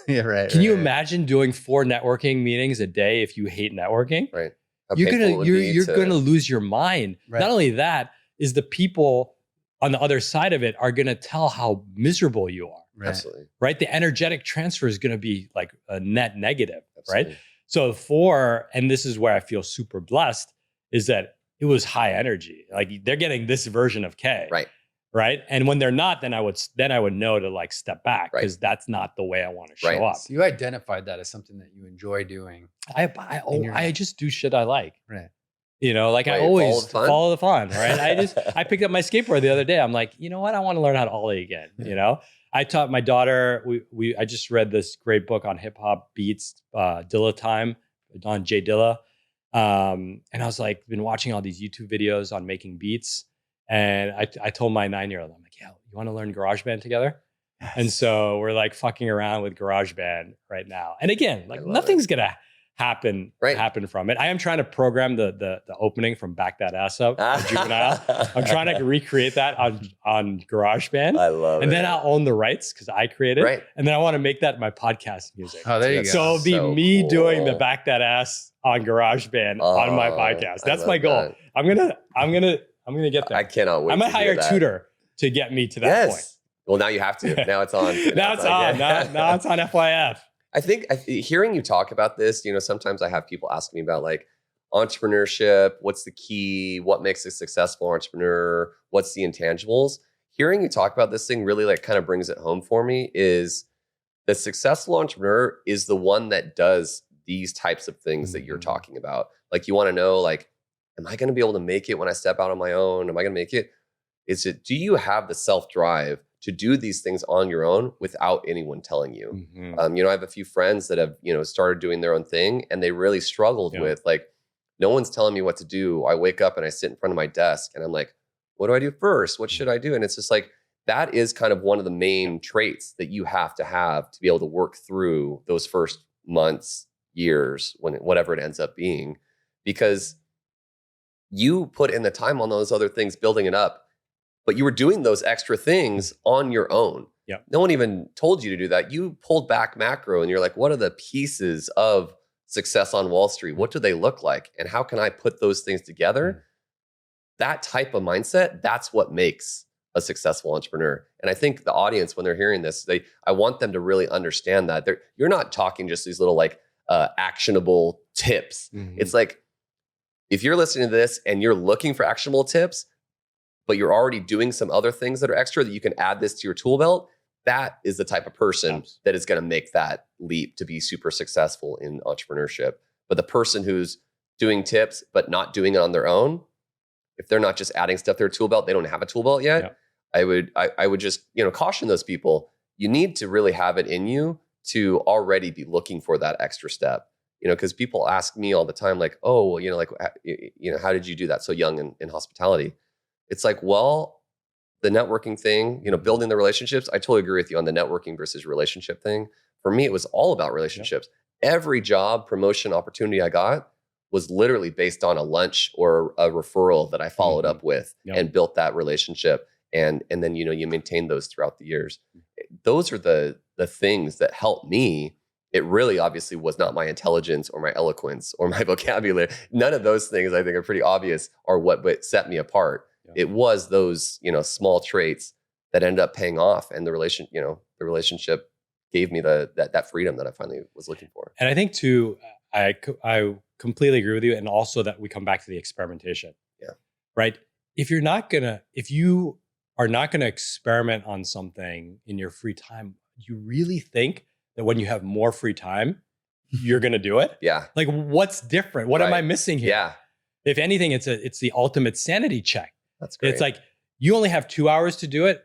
Yeah, right. Can you imagine doing 4 networking meetings a day if you hate networking? Right. You're gonna lose your mind. Right. Not only that, is the people on the other side of it are gonna tell how miserable you are. Right. Absolutely. Right. The energetic transfer is gonna be like a net negative. Absolutely. Right. So and this is where I feel super blessed, is that it was high energy. Like they're getting this version of K. Right. Right. And when they're not, then I would know to like step back, because that's not the way I want to show up. So you identified that as something that you enjoy doing. I just do shit I like. Right. I always follow the fun. Right. I picked up my skateboard the other day. I'm like, you know what? I want to learn how to ollie again. I taught my daughter, I just read this great book on hip hop beats, Dilla Time, on Jay Dilla. And I was like, been watching all these YouTube videos on making beats. And I told my 9-year-old, I'm like, yeah, you want to learn GarageBand together? Yes. And so we're like fucking around with GarageBand right now. And again, like nothing's going to happen from it. I am trying to program the opening from Back That Ass Up, Juvenile. I'm trying to recreate that on GarageBand. I love it. And then I'll own the rights because I created it. Right. And then I want to make that my podcast music. Oh, there you go. So it'll be me doing the Back That Ass on GarageBand on my podcast. That's my goal. That. I'm gonna get there. I cannot wait. I might hire a tutor to get me to that point. Well, now you have to. Now it's on. Now it's on. Now it's on FYF. I think hearing you talk about this, sometimes I have people ask me about like entrepreneurship. What's the key? What makes a successful entrepreneur? What's the intangibles? Hearing you talk about this thing really like kind of brings it home for me. Is the successful entrepreneur is the one that does these types of things that you're talking about. Like you want to know, like, am I going to be able to make it when I step out on my own? Am I going to make it? Do you have the self-drive to do these things on your own without anyone telling you. Mhm. I have a few friends that have, started doing their own thing, and they really struggled with like, no one's telling me what to do. I wake up and I sit in front of my desk and I'm like, what do I do first? What should I do? And it's just like, that is kind of one of the main traits that you have to be able to work through those first months, years, whatever it ends up being, because you put in the time on those other things, building it up, but you were doing those extra things on your own. Yep. No one even told you to do that. You pulled back macro and you're like, what are the pieces of success on Wall Street? What do they look like? And how can I put those things together? That type of mindset, that's what makes a successful entrepreneur. And I think the audience, when they're hearing this, I want them to really understand that you're not talking just these little like actionable tips. It's like, if you're listening to this and you're looking for actionable tips, but you're already doing some other things that are extra that you can add this to your tool belt, that is the type of person that is going to make that leap to be super successful in entrepreneurship. But the person who's doing tips but not doing it on their own, if they're not just adding stuff to their tool belt, they don't have a tool belt yet. I would just caution those people. You need to really have it in you to already be looking for that extra step. Because people ask me all the time, like, oh, well, how did you do that so young in hospitality? It's like, well, the networking thing, building the relationships. I totally agree with you on the networking versus relationship thing. For me, it was all about relationships. Every job promotion opportunity I got was literally based on a lunch or a referral that I followed up with and built that relationship. And then, you maintain those throughout the years. Those are the things that help me. It really obviously was not my intelligence or my eloquence or my vocabulary. None of those things I think are pretty obvious are what set me apart. It was those, small traits that ended up paying off, and the relationship gave me that freedom that I finally was looking for. And I think too, I completely agree with you. And also that we come back to the experimentation. Yeah. Right. If you are not going to experiment on something in your free time, you really think that when you have more free time, you're going to do it? Yeah. Like, what's different? What am I missing here? Yeah. If anything, it's the ultimate sanity check. That's great. It's like, you only have 2 hours to do it.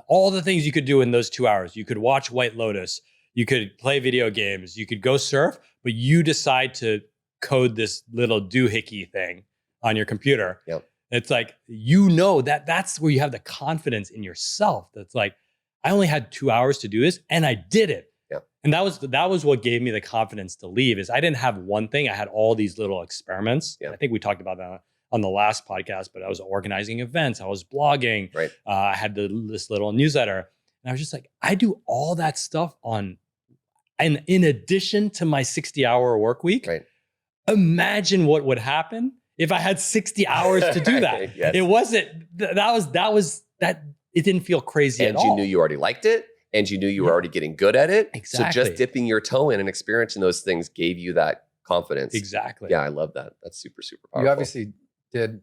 All the things you could do in those 2 hours. You could watch White Lotus. You could play video games. You could go surf, but you decide to code this little doohickey thing on your computer. Yep. It's like, that's where you have the confidence in yourself. That's like, I only had 2 hours to do this and I did it. Yep. And that was what gave me the confidence to leave. Is I didn't have one thing. I had all these little experiments. Yep. I think we talked about that on the last podcast, but I was organizing events. I was blogging. Right. I had this little newsletter. And I was just like, I do all that stuff and in addition to my 60-hour work week. Right. Imagine what would happen if I had 60 hours to do that. Yes. It wasn't, it didn't feel crazy at all. And you knew you already liked it, and you knew you were already getting good at it. Exactly. So just dipping your toe in and experiencing those things gave you that confidence. Exactly. Yeah, I love that. That's super, super powerful. You obviously did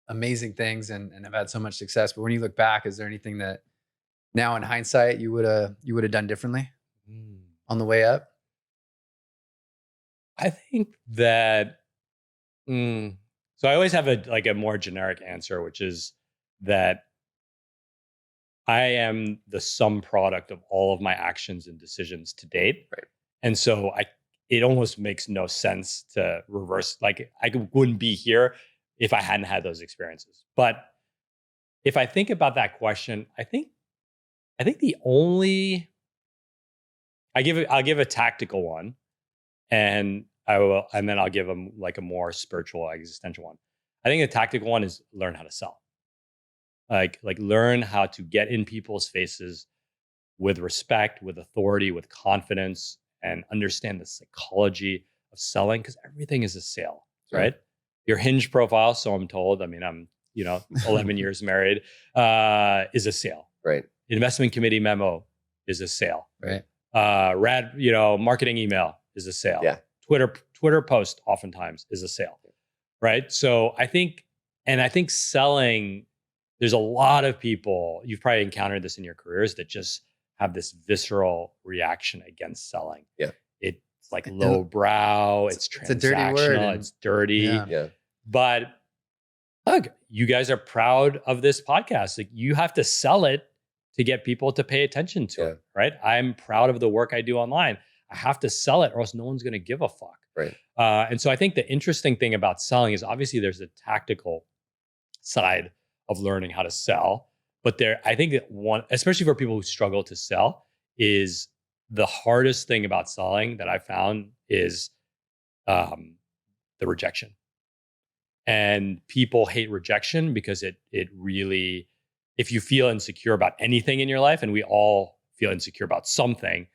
amazing things and have had so much success. But when you look back, is there anything that now in hindsight you would have done differently on the way up? I think that, so I always have a more generic answer, which is that I am the sum product of all of my actions and decisions to date. Right. And so it almost makes no sense to reverse. Like, I wouldn't be here if I hadn't had those experiences. But if I think about that question, I think the only, I'll give a tactical one, and then I'll give them like a more spiritual, existential one. I think the tactical one is learn how to sell. Like learn how to get in people's faces with respect, with authority, with confidence, and understand the psychology of selling, because everything is a sale, right? Your Hinge profile, so I'm told, I mean, I'm 11 years married, is a sale. Right. Investment committee memo is a sale. Right. Rad, marketing email is a sale. Yeah. Twitter post oftentimes is a sale. Right. So I think selling, there's a lot of people, you've probably encountered this in your careers, that just have this visceral reaction against selling. Yeah. It's like lowbrow, it's transactional, a dirty word. It's dirty. Yeah. But look, you guys are proud of this podcast. Like, you have to sell it to get people to pay attention to Yeah. it, right? I'm proud of the work I do online. I have to sell it or else no one's going to give a fuck. Right. And so I think the interesting thing about selling is obviously there's a tactical side of learning how to sell. But I think that one, especially for people who struggle to sell, is the hardest thing about selling that I found is the rejection. And people hate rejection because it really, if you feel insecure about anything in your life, and we all feel insecure about something,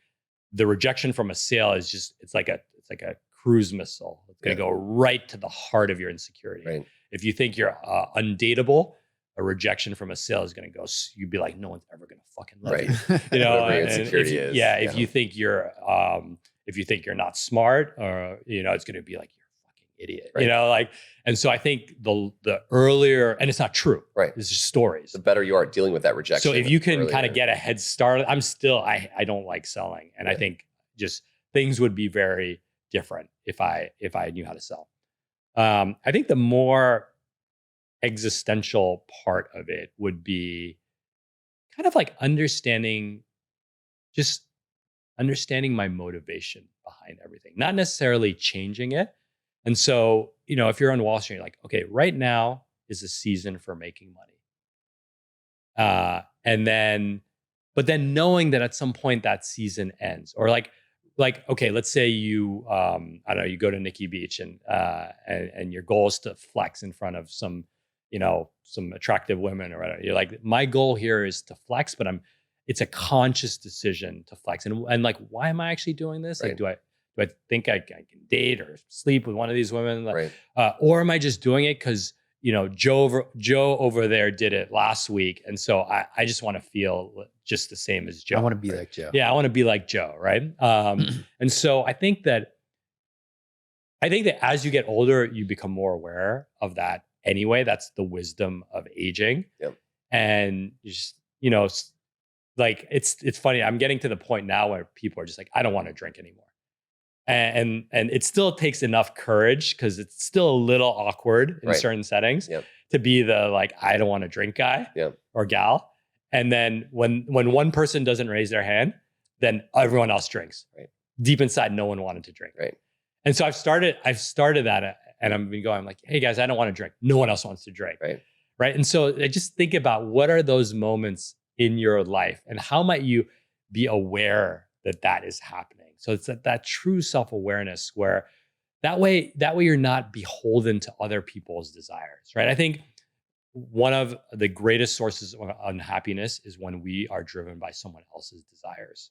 the rejection from a sale is just, it's like a cruise missile. It's going to go right to the heart of your insecurity. Right. If you think you're undateable, a rejection from a sale is going to go, you'd be like, no one's ever going to fucking love you. You know, Whatever your and insecurity if, is. if you think you're, if you think you're not smart, or, you know, it's going to be like, you're a fucking idiot, Right. you know, like, and so I think the earlier, and it's not true. Right. It's just stories. The better you are at dealing with that rejection. So if you can earlier. kind of get a head start, I'm still, I don't like selling. And I think just things would be very different if I knew how to sell. I think the more existential part of it would be kind of like understanding my motivation behind everything, not necessarily changing it. And so, you know, if you're on Wall Street, you're like, okay, right now is a season for making money. But then knowing that at some point that season ends, or like, okay, let's say you, I don't know, you go to Nikki Beach and your goal is to flex in front of some, you know, some attractive women or whatever. You're like, my goal here is to flex, but it's a conscious decision to flex. And like, why am I actually doing this? Right. Like, do I think I can date or sleep with one of these women? Right. Or am I just doing it because, you know, Joe over there did it last week. And so I just want to feel just the same as Joe. I want to be like Joe. Yeah, I want to be like Joe, right? And so I think that as you get older, you become more aware of that anyway. That's the wisdom of aging. Yep. And you just, you know, like it's funny. I'm getting to the point now where people are just like, I don't want to drink anymore. And it still takes enough courage, because it's still a little awkward in certain settings to be the like, I don't want to drink guy or gal. And then when one person doesn't raise their hand, then everyone else drinks. Right. Deep inside, no one wanted to drink. Right. And so I've started that, and I'm like, hey guys, I don't want to drink. No one else wants to drink. Right. Right. And so I just think about what are those moments in your life, and how might you be aware that is happening. So it's that true self-awareness, where that way you're not beholden to other people's desires, right? I think one of the greatest sources of unhappiness is when we are driven by someone else's desires,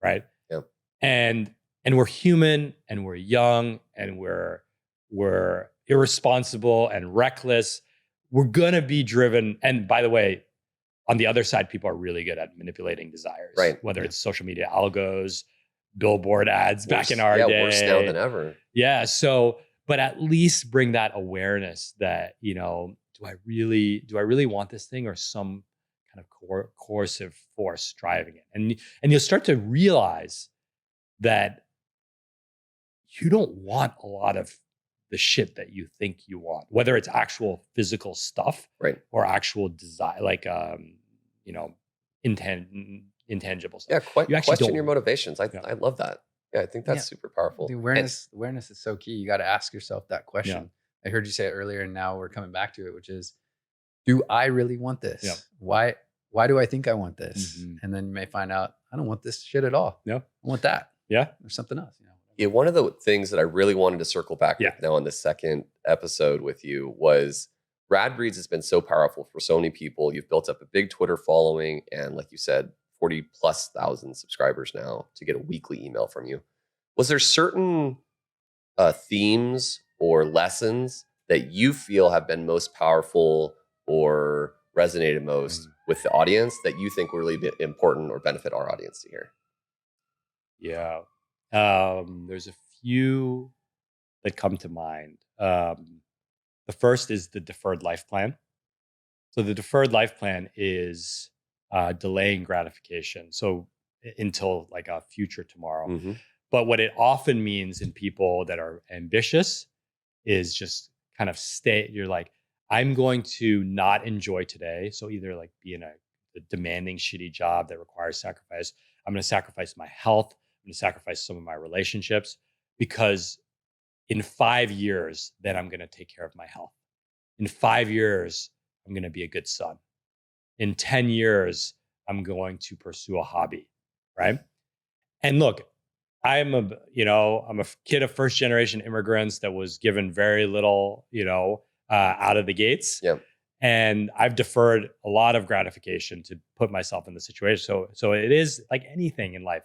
right? Yep. And we're human, and we're young, and we're irresponsible and reckless. We're gonna be driven. And by the way, on the other side, people are really good at manipulating desires, right? Whether it's social media algos, billboard ads back in our day. Worse now than ever. Yeah. So, but at least bring that awareness that, you know, do I really want this thing, or some kind of coercive force driving it? And you'll start to realize that you don't want a lot of the shit that you think you want, whether it's actual physical stuff, right, or actual desire, like you know, intangible stuff. Yeah, you question your motivations. I love that. Yeah, I think that's super powerful. The awareness is so key. You got to ask yourself that question. Yeah. I heard you say it earlier, and now we're coming back to it, which is, do I really want this? Yeah. Why do I think I want this? Mm-hmm. And then you may find out, I don't want this shit at all. Yeah. I want that. Yeah. Or something else. You know? Yeah, one of the things that I really wanted to circle back with now on this second episode with you was Rad Reads has been so powerful for so many people. You've built up a big Twitter following, and like you said, 40,000+ subscribers now to get a weekly email from you. Was there certain themes or lessons that you feel have been most powerful or resonated most with the audience that you think will really be important or benefit our audience to hear? Yeah. There's a few that come to mind. The first is the deferred life plan. So the deferred life plan is delaying gratification. So until like a future tomorrow. Mm-hmm. But what it often means in people that are ambitious is just kind of you're like, I'm going to not enjoy today. So either like be in the demanding, shitty job that requires sacrifice. I'm going to sacrifice my health. I'm going to sacrifice some of my relationships because in 5 years, then I'm going to take care of my health. In 5 years, I'm going to be a good son. In 10 years, I'm going to pursue a hobby, right? And look, I'm a kid of first generation immigrants that was given very little, out of the gates. Yeah. And I've deferred a lot of gratification to put myself in the situation. So it is like anything in life.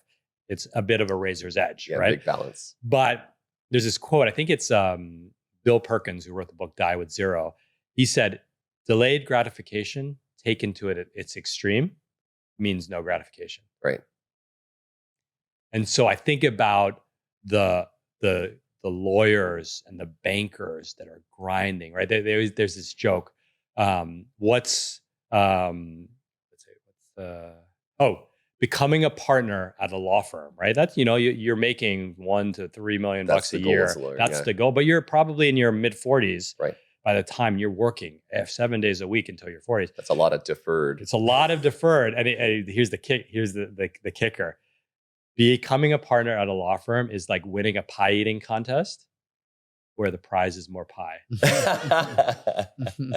It's a bit of a razor's edge, Yeah, right? big balance. But there's this quote, I think it's Bill Perkins, who wrote the book Die with Zero. He said, delayed gratification taken to it at its extreme means no gratification. Right. And so I think about the lawyers and the bankers that are grinding, right? There's this joke. Becoming a partner at a law firm, right? That's, you're making $1 to $3 million bucks a year. That's the goal. But you're probably in your mid 40s. Right. By the time you're working 7 days a week until your 40s. That's a lot of deferred. It's a lot of deferred. And here's the kick. Here's the kicker. Becoming a partner at a law firm is like winning a pie eating contest where the prize is more pie.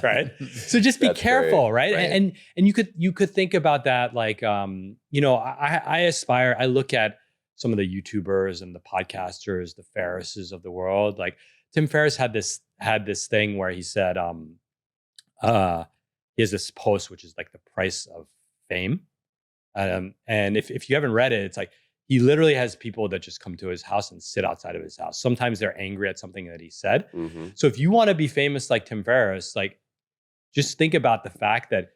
Right? So just be careful, right? And you could think about that like, I aspire, I look at some of the YouTubers and the podcasters, the Ferrisses of the world. Like Tim Ferriss had this thing where he said, he has this post, which is like the price of fame. And if you haven't read it, it's like, he literally has people that just come to his house and sit outside of his house. Sometimes they're angry at something that he said. Mm-hmm. So if you want to be famous like Tim Ferriss, like just think about the fact that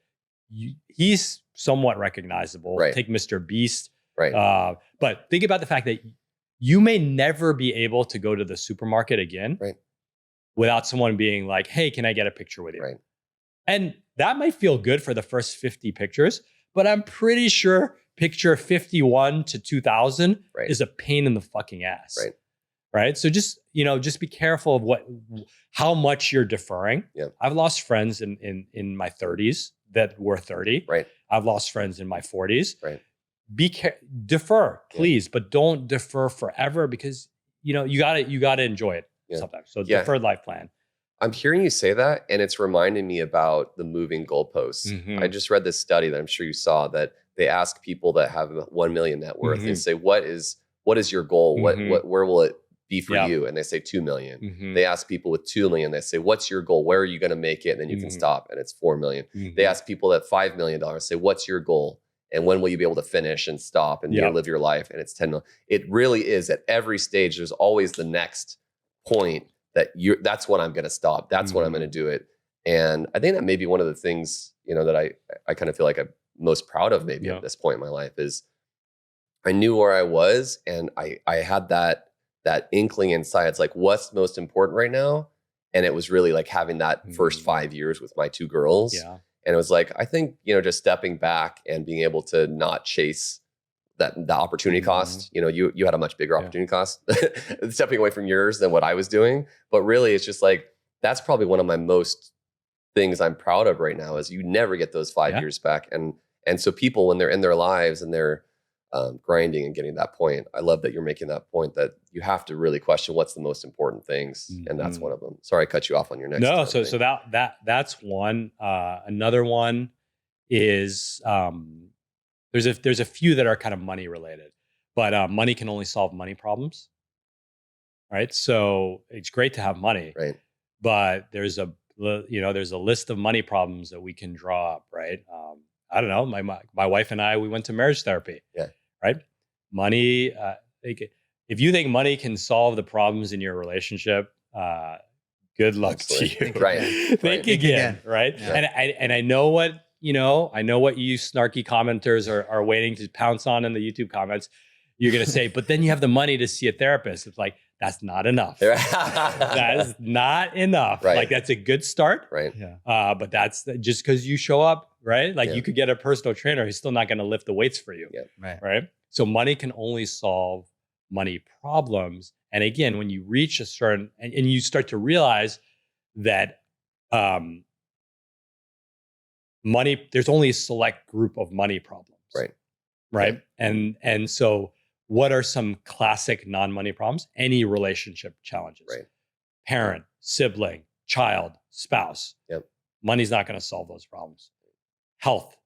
he's somewhat recognizable. Right. Take Mr. Beast. Right. But think about the fact that you may never be able to go to the supermarket again. Right. Without someone being like, hey, can I get a picture with you? Right. And that might feel good for the first 50 pictures, but I'm pretty sure picture 51 to 2000 is a pain in the fucking ass. Right. Right. So just be careful of how much you're deferring. Yeah. I've lost friends in my 30s that were 30. Right. I've lost friends in my 40s. Right. Defer, please, but don't defer forever because you gotta enjoy it sometimes. So deferred life plan. I'm hearing you say that, and it's reminding me about the moving goalposts. Mm-hmm. I just read this study that I'm sure you saw that they ask people that have 1 million net worth. Mm-hmm. They say, "What is your goal? Mm-hmm. Where will it be for you?" And they say 2 million. Mm-hmm. They ask people with 2 million. They say, "What's your goal? Where are you going to make it?" And then you can stop, and it's 4 million. Mm-hmm. They ask people at $5 million. Say, "What's your goal? And when will you be able to finish and stop and live your life?" And it's 10 million. It really is at every stage. There's always the next point that's when I'm going to stop. That's when I'm going to do it. And I think that may be one of the things, that I kind of feel like I'm most proud of maybe at this point in my life is I knew where I was and I had that inkling inside. It's like, what's most important right now? And it was really like having that first 5 years with my 2 girls. Yeah. And it was like, I think, just stepping back and being able to not chase the opportunity cost. You had a much bigger opportunity cost stepping away from yours than what I was doing. But really, it's just like, that's probably one of my most things I'm proud of right now is you never get those 5 years back. And so people, when they're in their lives and they're grinding and getting to that point, I love that you're making that point that you have to really question what's the most important things. And that's one of them. Sorry, I cut you off on your next. No, so that's one. Another one is, there's a few that are kind of money related, but money can only solve money problems, right? So it's great to have money, right? But there's a list of money problems that we can draw up, right? I don't know. My wife and I, we went to marriage therapy, right? Money. If you think money can solve the problems in your relationship, good luck to you. Think again, right? Yeah. And I know what. I know what you snarky commenters are waiting to pounce on in the YouTube comments. You're going to say, but then you have the money to see a therapist. It's like, that's not enough. That is not enough. Right. Like that's a good start. Right. Yeah. But that's just because you show up, right? Like you could get a personal trainer who's still not going to lift the weights for you. Yeah. Right. So money can only solve money problems. And again, when you reach a certain, and you start to realize that, money, there's only a select group of money problems. Right. And so what are some classic non-money problems? Any relationship challenges. Parent, sibling, child, spouse. Money's not going to solve those problems. Health.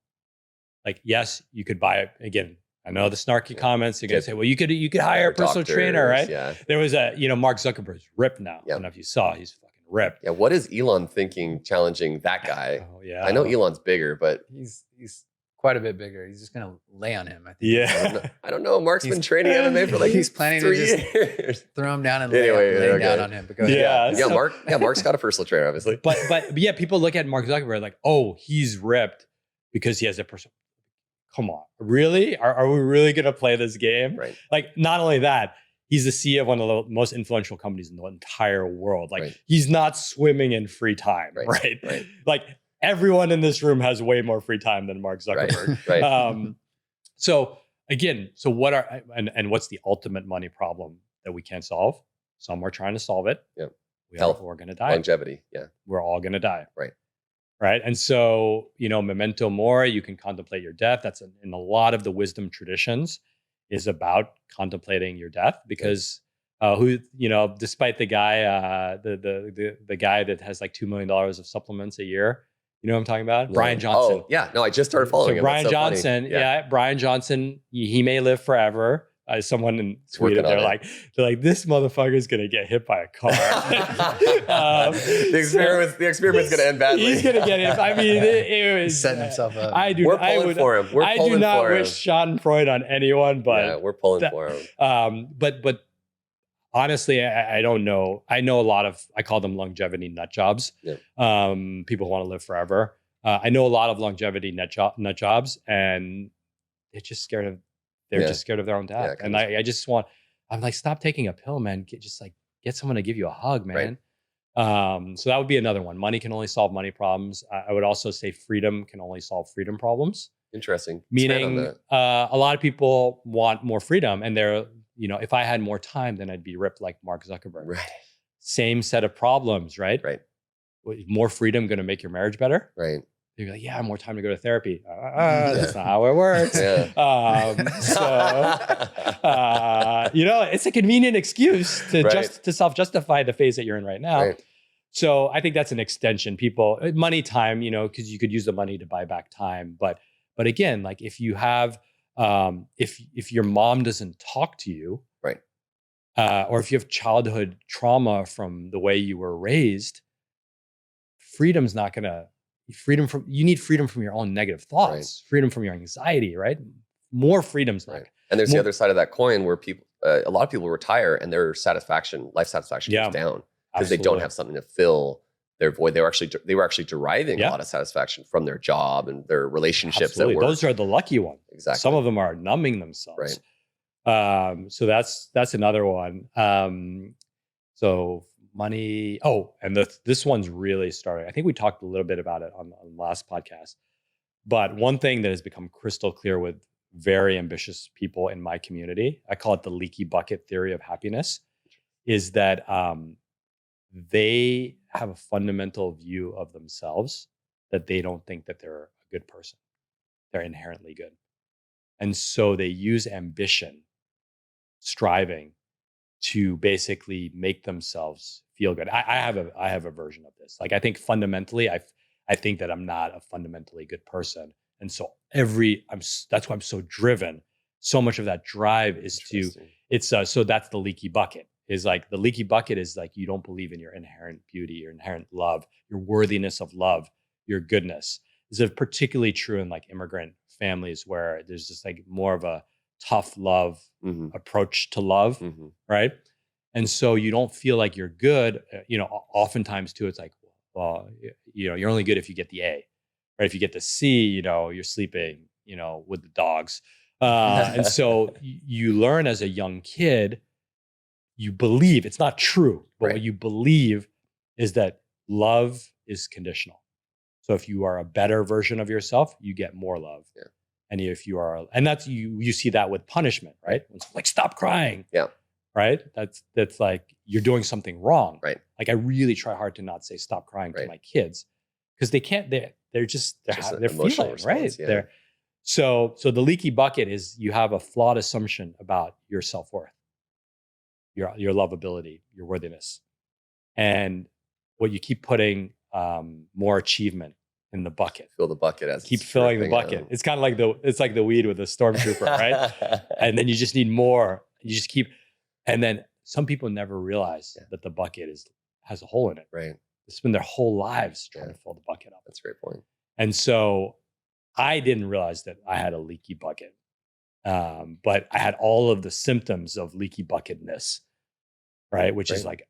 Like, yes, you could buy it. Again, I know the snarky comments. You're going to say, well, you could hire a personal trainer, right? There was Mark Zuckerberg's ripped now. I don't know if you saw, he's fucking ripped. Yeah. What is Elon thinking challenging that guy? Oh, yeah. I know Elon's bigger, but he's quite a bit bigger. He's just going to lay on him, I think. Yeah. I don't know. Mark's been training MMA for like he's planning 3 to just years. throw him down and Anyway, lay down on him. But go ahead. Yeah, Mark's got a personal trainer, obviously. But yeah, people look at Mark Zuckerberg like, oh, he's ripped because he has a personal. Come on, really? Are we really going to play this game? Right. Like, not only that, he's the CEO of one of the most influential companies in the entire world. Like, he's not swimming in free time, right? Like, everyone in this room has way more free time than Mark Zuckerberg. So again, what are what's the ultimate money problem that we can't solve? Some are trying to solve it. We're going to die. Longevity. Yeah. We're all going to die. Right. And so, memento mori, you can contemplate your death. That's in a lot of the wisdom traditions is about contemplating your death because despite the guy, the guy that has like $2 million of supplements a year, you know what I'm talking about? Brian Johnson. Oh, yeah. No, I just started following him. Brian Johnson. Brian Johnson, he may live forever. Someone tweeted, they're like, this motherfucker's gonna get hit by a car. The experiment's gonna end badly. He's gonna get hit. I mean, it was setting himself up. We're pulling for him. I do not wish Schadenfreude on anyone, but we're pulling for him. But honestly, I don't know. I know a lot of, I call them longevity nut jobs. People who want to live forever. I know a lot of longevity nut jobs, and they're just scared of. They're just scared of their own death. And I'm like, stop taking a pill, man. Get someone to give you a hug, man. So that would be another one. Money can only solve money problems. I would also say freedom can only solve freedom problems. Interesting. Meaning a lot of people want more freedom and they're, if I had more time, then I'd be ripped like Mark Zuckerberg. Same set of problems, right? More freedom going to make your marriage better? You're like, yeah, more time to go to therapy. That's not how it works. It's a convenient excuse to self-justify the phase that you're in right now. So I think that's an extension. Money, time, because you could use the money to buy back time. But again, like if you have, if your mom doesn't talk to you, or if you have childhood trauma from the way you were raised, freedom's not going to. You need freedom from your own negative thoughts, freedom from your anxiety, right? More freedom's not. And there's the other side of that coin where a lot of people retire and their life satisfaction goes down because they don't have something to fill their void. They were actually deriving a lot of satisfaction from their job and their relationships. Those are the lucky ones. Exactly. Some of them are numbing themselves. So that's another one. So money. Oh, and this one's really starting. I think we talked a little bit about it on the last podcast. But one thing that has become crystal clear with very ambitious people in my community, I call it the leaky bucket theory of happiness, is that they have a fundamental view of themselves that they don't think that they're a good person. They're inherently good. And so they use ambition, striving, to basically make themselves feel good. I have a version of this. Like I think fundamentally, I think that I'm not a fundamentally good person, and so that's why I'm so driven. So much of that drive is so that's the leaky bucket. Is like the leaky bucket is like you don't believe in your inherent beauty, your inherent love, your worthiness of love, your goodness. This is particularly true in like immigrant families where there's just like more of a tough love approach to love, right? And so you don't feel like you're good. Oftentimes too, it's like, well, you're only good if you get the A, right? If you get the C, you're sleeping, with the dogs. And so you learn as a young kid, you believe it's not true, but what you believe is that love is conditional. So if you are a better version of yourself, you get more love. And if you are, and that's you see that with punishment, right? It's like stop crying. Right. That's like you're doing something wrong. Like I really try hard to not say stop crying to my kids because they can't, they're an emotional feeling, response, right? yeah. So the leaky bucket is you have a flawed assumption about your self-worth, your lovability, your worthiness. And what you keep putting more achievement in the bucket. Fill the bucket as Keep it's filling the dripping bucket. out. It's kind of like the weed with the stormtrooper, right? And then you just need more. You just keep, and then some people never realize that the bucket has a hole in it. Right. They spend their whole lives trying to fill the bucket up. That's a great point. And so I didn't realize that I had a leaky bucket, but I had all of the symptoms of leaky bucketness, right? Which is like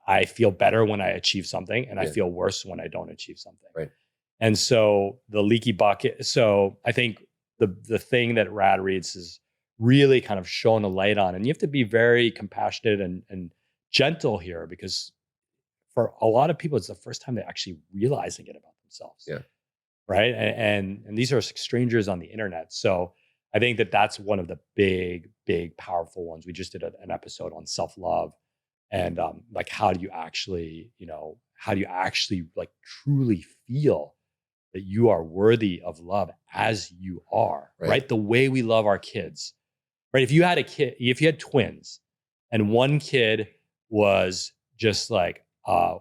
I feel better when I achieve something, and I feel worse when I don't achieve something. Right. And so the leaky bucket. So I think the thing that Rad Reads has really kind of shown a light on, and you have to be very compassionate and gentle here, because for a lot of people, it's the first time they're actually realizing it about themselves. Yeah. Right. And these are strangers on the internet. So I think that's one of the big, powerful ones. We just did an episode on self-love and like, how do you actually like truly feel that you are worthy of love as you are, right? The way we love our kids, right? If you had twins and one kid was just like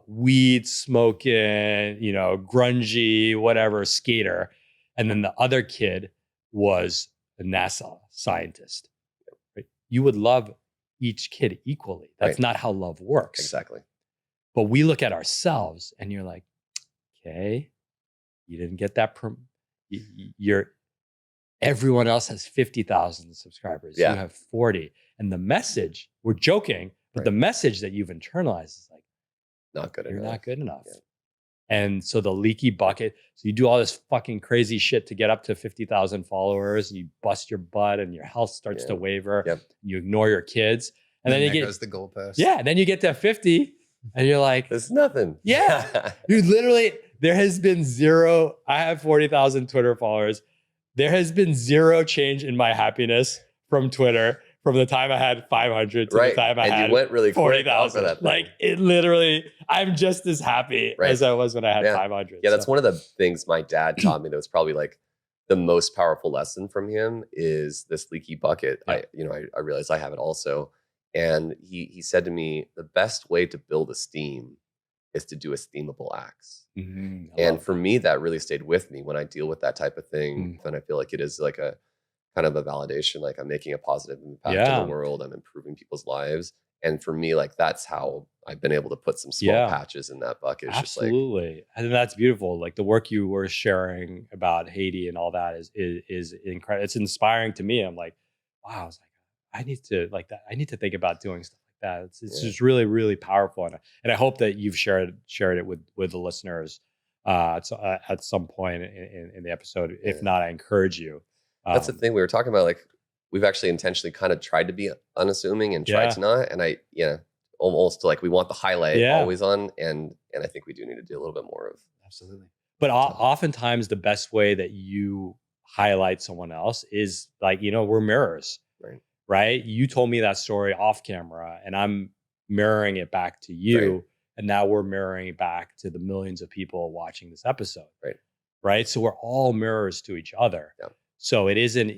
weed smoking, grungy, whatever, skater, and then the other kid was a NASA scientist, right? You would love each kid equally. That's not how love works. Exactly. But we look at ourselves and you're like, okay, you didn't get that. Everyone else has 50,000 subscribers. Yeah. You have 40. And the message, we're joking, but the message that you've internalized is like, not good you're enough. not good enough. Yeah. And so the leaky bucket, so you do all this fucking crazy shit to get up to 50,000 followers, and you bust your butt and your health starts to waver. Yep. You ignore your kids. And then you get goes the goalpost. Yeah. And then you get to 50 and you're like, It's nothing. yeah. You literally, there has been zero. I have 40,000 Twitter followers. There has been zero change in my happiness from Twitter from the time I had 500 to the time I had you went really quick 40,000. that thing. Like it literally, I'm just as happy as I was when I had 500. Yeah, that's one of the things my dad taught me that was probably like the most powerful lesson from him is this leaky bucket. Yeah. I realized I have it also. And he said to me, the best way to build esteem is to do esteemable acts. And for me, that really stayed with me when I deal with that type of thing. And I feel like it is like a kind of a validation, like I'm making a positive impact in the world. I'm improving people's lives. And for me, like that's how I've been able to put some small patches in that bucket. It's absolutely. Just like, and that's beautiful. Like the work you were sharing about Haiti and all that is incredible. It's inspiring to me. I'm like, wow, I was like, I need to like that. I need to think about doing stuff like that. It's just really, really powerful. And I hope that you've shared it with the listeners at some point in the episode. If not, I encourage you. That's the thing we were talking about. Like we've actually intentionally kind of tried to be unassuming and tried to not. And almost like we want the highlight always on. And I think we do need to do a little bit more of. Absolutely. But oftentimes the best way that you highlight someone else is like, we're mirrors, right? You told me that story off camera and I'm mirroring it back to you. Right. And now we're mirroring it back to the millions of people watching this episode. Right. So we're all mirrors to each other. Yeah. So it isn't,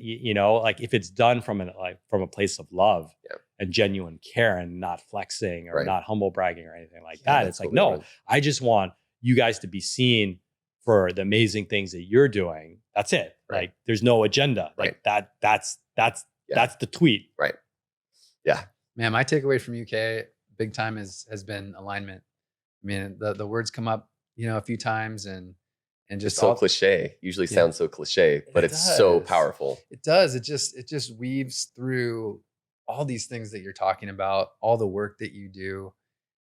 like if it's done from a place of love and genuine care and not flexing or not humble bragging or anything like that. It's like, no, I just want you guys to be seen for the amazing things that you're doing. That's it. Right. Like there's no agenda. Like that's the tweet. Right. Yeah. Man, my takeaway from UK big time has been alignment. I mean, the words come up, a few times and just it's so cliche. Usually sounds so cliche, but it's so powerful. It does. It just weaves through all these things that you're talking about, all the work that you do.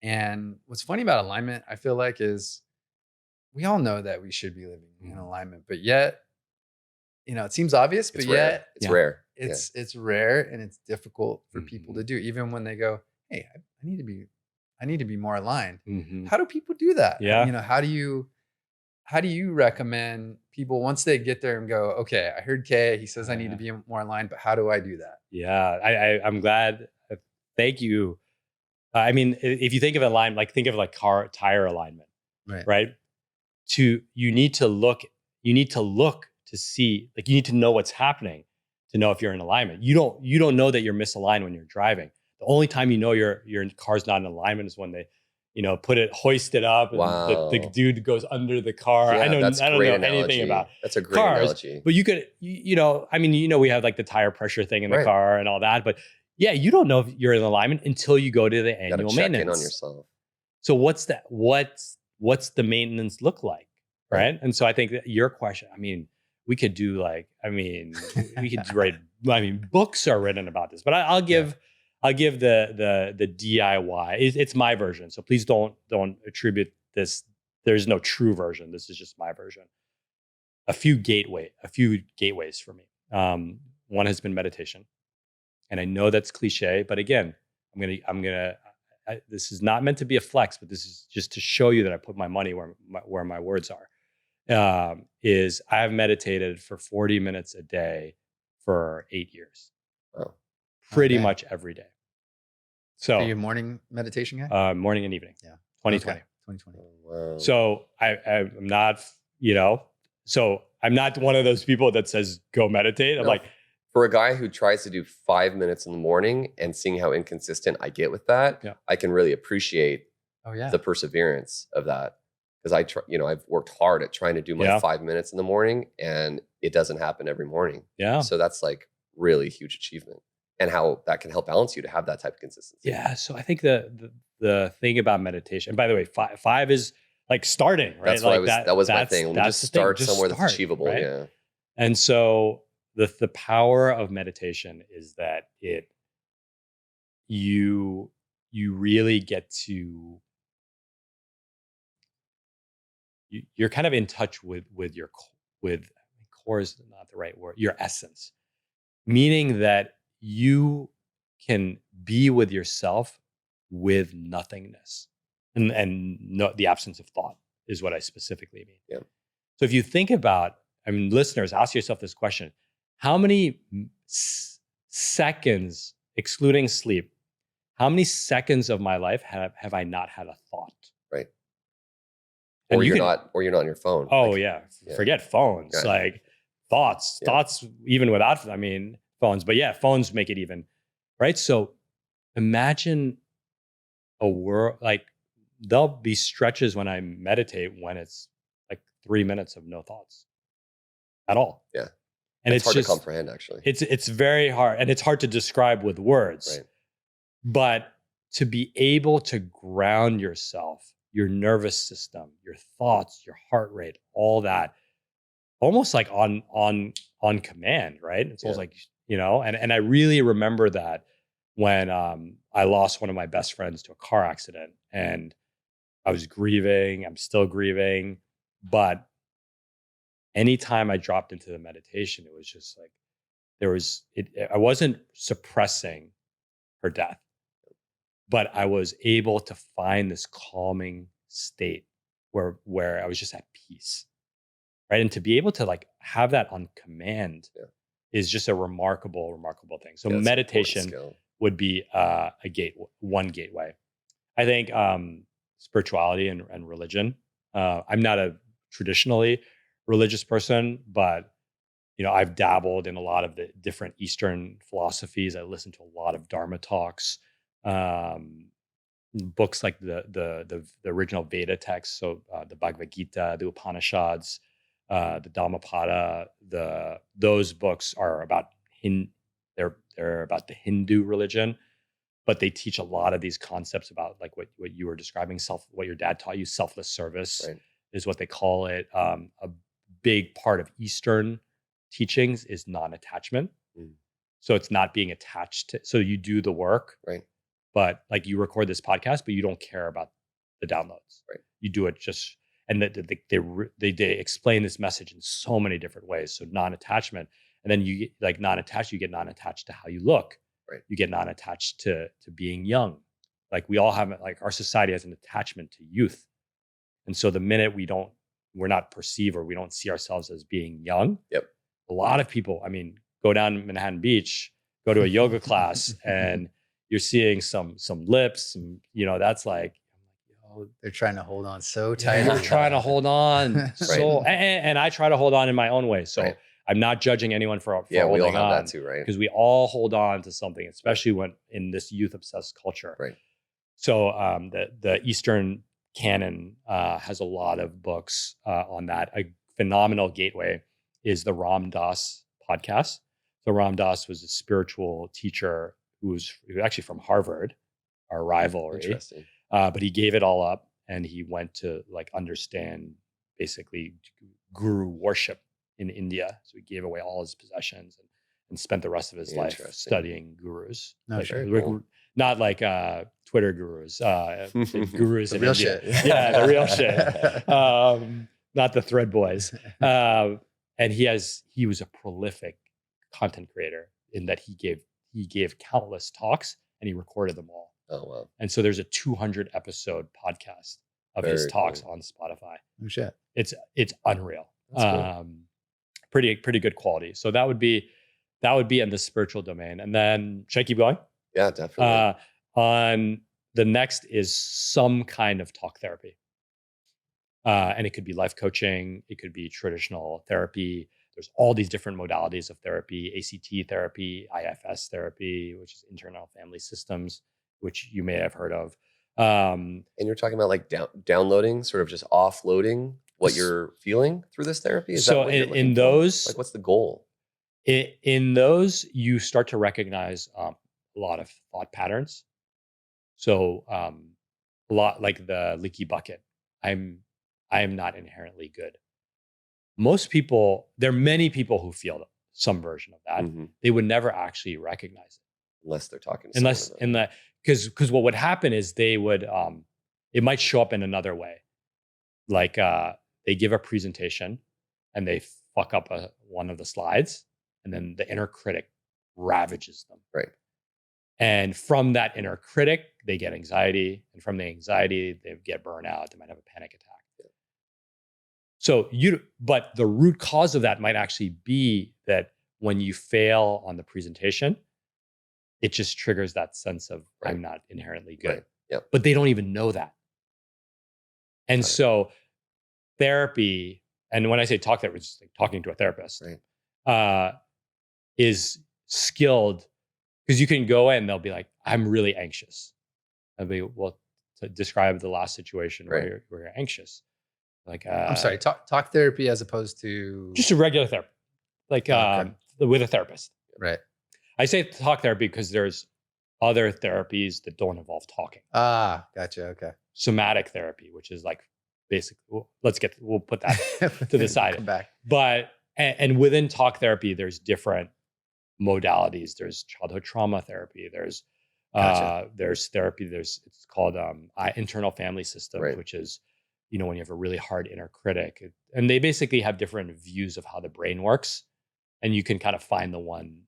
And what's funny about alignment, I feel like, is we all know that we should be living in alignment, but yet, it seems obvious, but yet it's rare. It's rare and it's difficult for people to do, even when they go, hey, I need to be more aligned. How do people do that? Yeah. How do you recommend people once they get there and go, okay, I heard Khe, he says I need to be more aligned, but how do I do that? Yeah, I'm glad. Thank you. I mean, if you think of alignment, think of like car tire alignment, right? you need to look to see, like, you need to know what's happening to know if you're in alignment. You don't know that you're misaligned when you're driving. The only time you know your car's not in alignment is when they, put it, hoist it up, and the dude goes under the car. Yeah, I don't know anything about that's a great cars, analogy. but you could, we have like the tire pressure thing in the car and all that, but yeah, you don't know if you're in alignment until you go to the annual check maintenance. in on yourself. So what's that? What's the maintenance look like? Right. And so I think that your question, we could do we could write, books are written about this, but I'll give the DIY. It's my version. So please don't attribute this. There's no true version. This is just my version. A few gateways for me. One has been meditation. And I know that's cliche, but again, this is not meant to be a flex, but this is just to show you that I put my money where my words are. Is I have meditated for 40 minutes a day for 8 years. Oh. Pretty much every day. So are you a morning meditation guy? Morning and evening. Yeah. 2020. Okay. 2020. Oh, wow. So I'm not, so I'm not one of those people that says go meditate. I'm No. like, For a guy who tries to do 5 minutes in the morning and seeing how inconsistent I get with that, I can really appreciate the perseverance of that. Because I've worked hard at trying to do my 5 minutes in the morning, and it doesn't happen every morning. Yeah. So that's like really huge achievement, and how that can help balance you to have that type of consistency. Yeah. So I think the thing about meditation, and by the way, five is like starting, right? That's what that was my thing. Let me just start somewhere that's achievable. Right? Yeah. And so the power of meditation is that you really get to, you're kind of in touch with core is not the right word, your essence, meaning that you can be with yourself with nothingness and no, the absence of thought is what I specifically mean. Yeah. So if you think about, listeners, ask yourself this question: how many seconds, excluding sleep, how many seconds of my life have I not had a thought? Right. And or you're not on your phone. Oh, forget phones. Okay. Like thoughts, even without, phones. But yeah, phones make it even, right? So imagine a world, like there'll be stretches when I meditate when it's like 3 minutes of no thoughts at all. Yeah. And it's hard to comprehend, actually. It's very hard, and it's hard to describe with words. Right. But to be able to ground yourself, your nervous system, your thoughts, your heart rate, all that, almost like on command, right? It's almost like, and I really remember that when I lost one of my best friends to a car accident, and I was grieving. I'm still grieving, but anytime I dropped into the meditation, it was just like I wasn't suppressing her death, but I was able to find this calming state where I was just at peace, right? And to be able to like have that on command is just a remarkable thing. So meditation would be one gateway. I think spirituality and religion. I'm not a traditionally religious person, but I've dabbled in a lot of the different Eastern philosophies. I listen to a lot of Dharma talks, books like the original Veda texts, so the Bhagavad Gita, the Upanishads, the Dhammapada. Those books are about they're about the Hindu religion, but they teach a lot of these concepts about like what you were describing, what your dad taught you, selfless service is what they call it. A big part of Eastern teachings is non-attachment. So it's not being attached to, so you do the work, right? But like you record this podcast, but you don't care about the downloads, right? You do it just, and they explain this message in so many different ways. So non-attachment, and then you get like non-attached, you get non-attached to how you look, right? You get non-attached to being young. Like we all have, like our society has an attachment to youth. And so the minute we're not perceived or we don't see ourselves as being young. Yep. A lot of people, go down Manhattan Beach, go to a yoga class, and you're seeing some lips, and that's like, they're trying to hold on so tight. They're trying to hold on. So, and I try to hold on in my own way. So I'm not judging anyone for we all holding have on. that too, right? Because we all hold on to something, especially when in this youth obsessed culture. Right. So the Eastern canon has a lot of books on that. A phenomenal gateway is the Ram Dass podcast. So Ram Dass was a spiritual teacher who was actually from Harvard, our rivalry. Interesting. But he gave it all up and he went to like understand basically guru worship in India. So he gave away all his possessions and spent the rest of his life studying gurus. No, like, cool. Not like Twitter gurus, gurus in real India. shit. Yeah, the real shit. Not the thread boys. And he was a prolific content creator in that he gave countless talks and he recorded them all. Oh wow! And so there's a 200 episode podcast of his talks on Spotify. Oh shit! It's unreal. Cool. Pretty good quality. So that would be in the spiritual domain. And then should I keep going? Yeah, definitely. On the next is some kind of talk therapy. And it could be life coaching. It could be traditional therapy. There's all these different modalities of therapy, ACT therapy, IFS therapy, which is internal family systems, which you may have heard of. And you're talking about like downloading, sort of just offloading what you're feeling through this therapy? Is so that what you're in looking for? those, like what's the goal? In those, you start to recognize a lot of thought patterns. So a lot like the leaky bucket. I am not inherently good. Most people, there are many people who feel some version of that. Mm-hmm. They would never actually recognize it. Unless they're talking to someone about it. Because what would happen is they would, it might show up in another way. Like they give a presentation and they fuck up one of the slides and then the inner critic ravages them. Right. And from that inner critic, they get anxiety. And from the anxiety, they get burnout. They might have a panic attack. Yeah. So but the root cause of that might actually be that when you fail on the presentation, it just triggers that sense of I'm not inherently good. Right. Yep. But they don't even know that. And so therapy, and when I say talk therapy, it's like talking to a therapist, is skilled because you can go in, they'll be like, I'm really anxious. I'll be, well, to describe the last situation where you're anxious. Like, I'm sorry, talk therapy as opposed to just a regular therapy, like with a therapist. Right. I say talk therapy because there's other therapies that don't involve talking. Ah, gotcha. Okay. Somatic therapy, which is like basically, we'll put that to the side. Come back. But, and within talk therapy, there's different modalities. There's childhood trauma therapy. There's therapy. It's called internal family systems, which is, when you have a really hard inner critic. And they basically have different views of how the brain works. And you can kind of find the one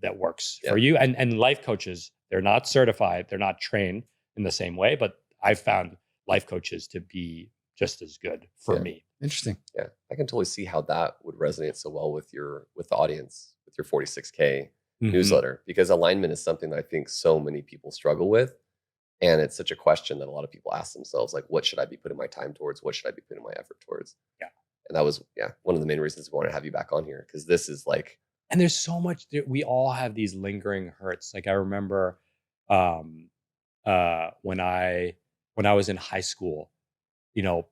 that works for you. And life coaches, they're not certified, they're not trained in the same way, but I've found life coaches to be just as good for me. Interesting. Yeah. I can totally see how that would resonate so well with the audience, with your 46K newsletter, because alignment is something that I think so many people struggle with. And it's such a question that a lot of people ask themselves, like, what should I be putting my time towards? What should I be putting my effort towards? Yeah. And that was, one of the main reasons we want to have you back on here, because this is like, and there's so much, we all have these lingering hurts. Like I remember when I was in high school, there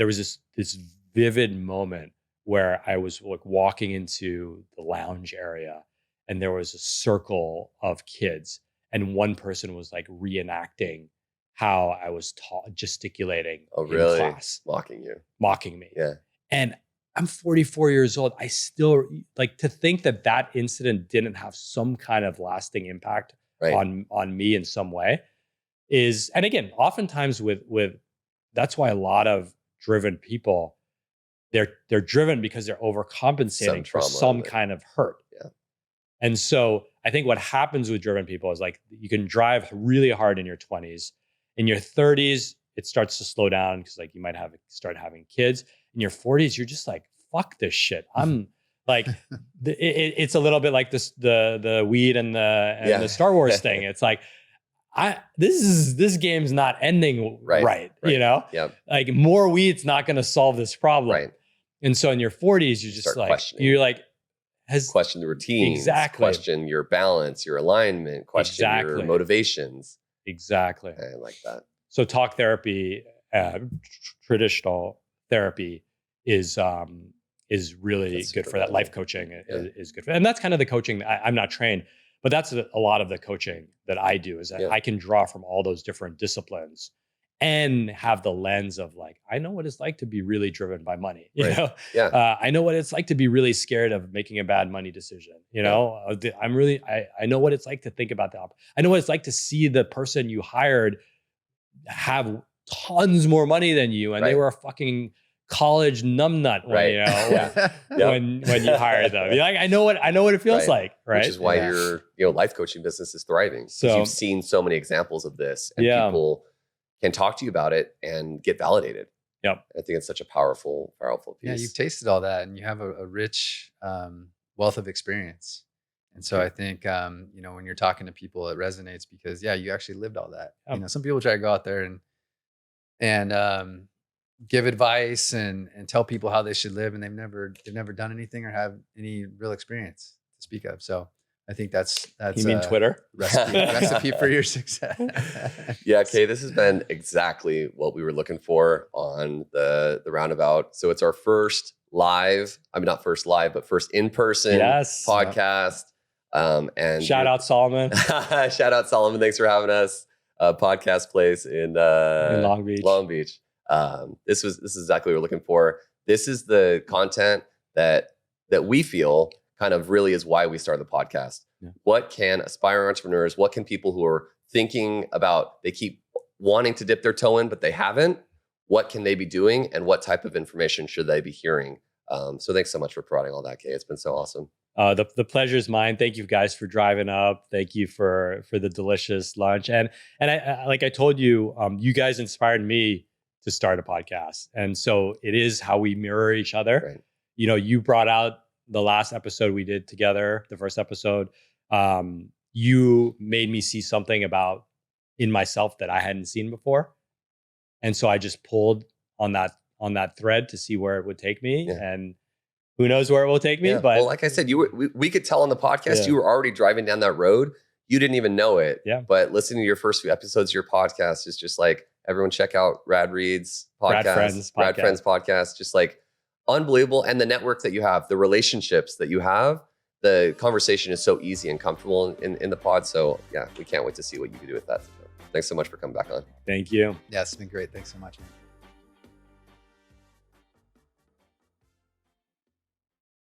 was this vivid moment where I was like walking into the lounge area and there was a circle of kids and one person was like reenacting how I was gesticulating in class. Mocking me. Yeah. And I'm 44 years old. I still like to think that incident didn't have some kind of lasting impact on me in some way is, and again, oftentimes with that's why a lot of driven people, they're driven because they're overcompensating for some kind of hurt. Yeah. And so I think what happens with driven people is like you can drive really hard in your 20s. In your 30s, it starts to slow down because like you might start having kids. In your 40s, you're just like, fuck this shit. I'm like, it's a little bit like this, the weed and the Star Wars thing. It's like, this game's not ending right. You know, like more weed's not going to solve this problem. Right. And so in your 40s, you're just like, you're like, question the routines, question your balance, your alignment, question your motivations. Exactly. I like that. So talk therapy, traditional therapy is really good for that. Life coaching is good for, and that's kind of the coaching. I'm not trained, but that's a lot of the coaching that I do is that I can draw from all those different disciplines and have the lens of like, I know what it's like to be really driven by money. You know, I know what it's like to be really scared of making a bad money decision. You know, I know what it's like to think about I know what it's like to see the person you hired have tons more money than you, and they were a fucking college numbnut when you hired them. You're like, I know what it feels like, right? Which is why your life coaching business is thriving. So you've seen so many examples of this, and people can talk to you about it and get validated. Yep. I think it's such a powerful piece. Yeah, you've tasted all that, and you have a rich wealth of experience. And so I think you know, when you're talking to people, it resonates because you actually lived all that. You know, some people try to go out there and give advice and tell people how they should live, and they've never done anything or have any real experience to speak of. So I think that's you mean Twitter recipe for your success. Yeah, Khe, this has been exactly what we were looking for on the roundabout. So it's our first live, not first live, but first in-person podcast. And shout out Solomon. Shout out Solomon. Thanks for having us. Podcast place in Long Beach. Long Beach. This is exactly what we're looking for. This is the content that we feel kind of really is why we started the podcast. Yeah. What can aspiring entrepreneurs, what can people who are thinking about, they keep wanting to dip their toe in, but they haven't, what can they be doing and what type of information should they be hearing? So thanks so much for providing all that, Khe. It's been so awesome. The pleasure is mine. Thank you guys for driving up. Thank you for the delicious lunch. And I like I told you, you guys inspired me to start a podcast. And so it is how we mirror each other. Right. You know, you brought out the last episode we did together, the first episode. You made me see something in myself that I hadn't seen before. And so I just pulled on that thread to see where it would take me. Yeah. And who knows where it will take me. But well, like I said, we could tell on the podcast, you were already driving down that road. You didn't even know it. Yeah. But listening to your first few episodes of your podcast is just like, everyone check out Rad Reads podcast, Rad Friends podcast, just like unbelievable. And the network that you have, the relationships that you have, the conversation is so easy and comfortable in the pod. So yeah, we can't wait to see what you can do with that. So, thanks so much for coming back on. Thank you. Yeah, it's been great. Thanks so much, man.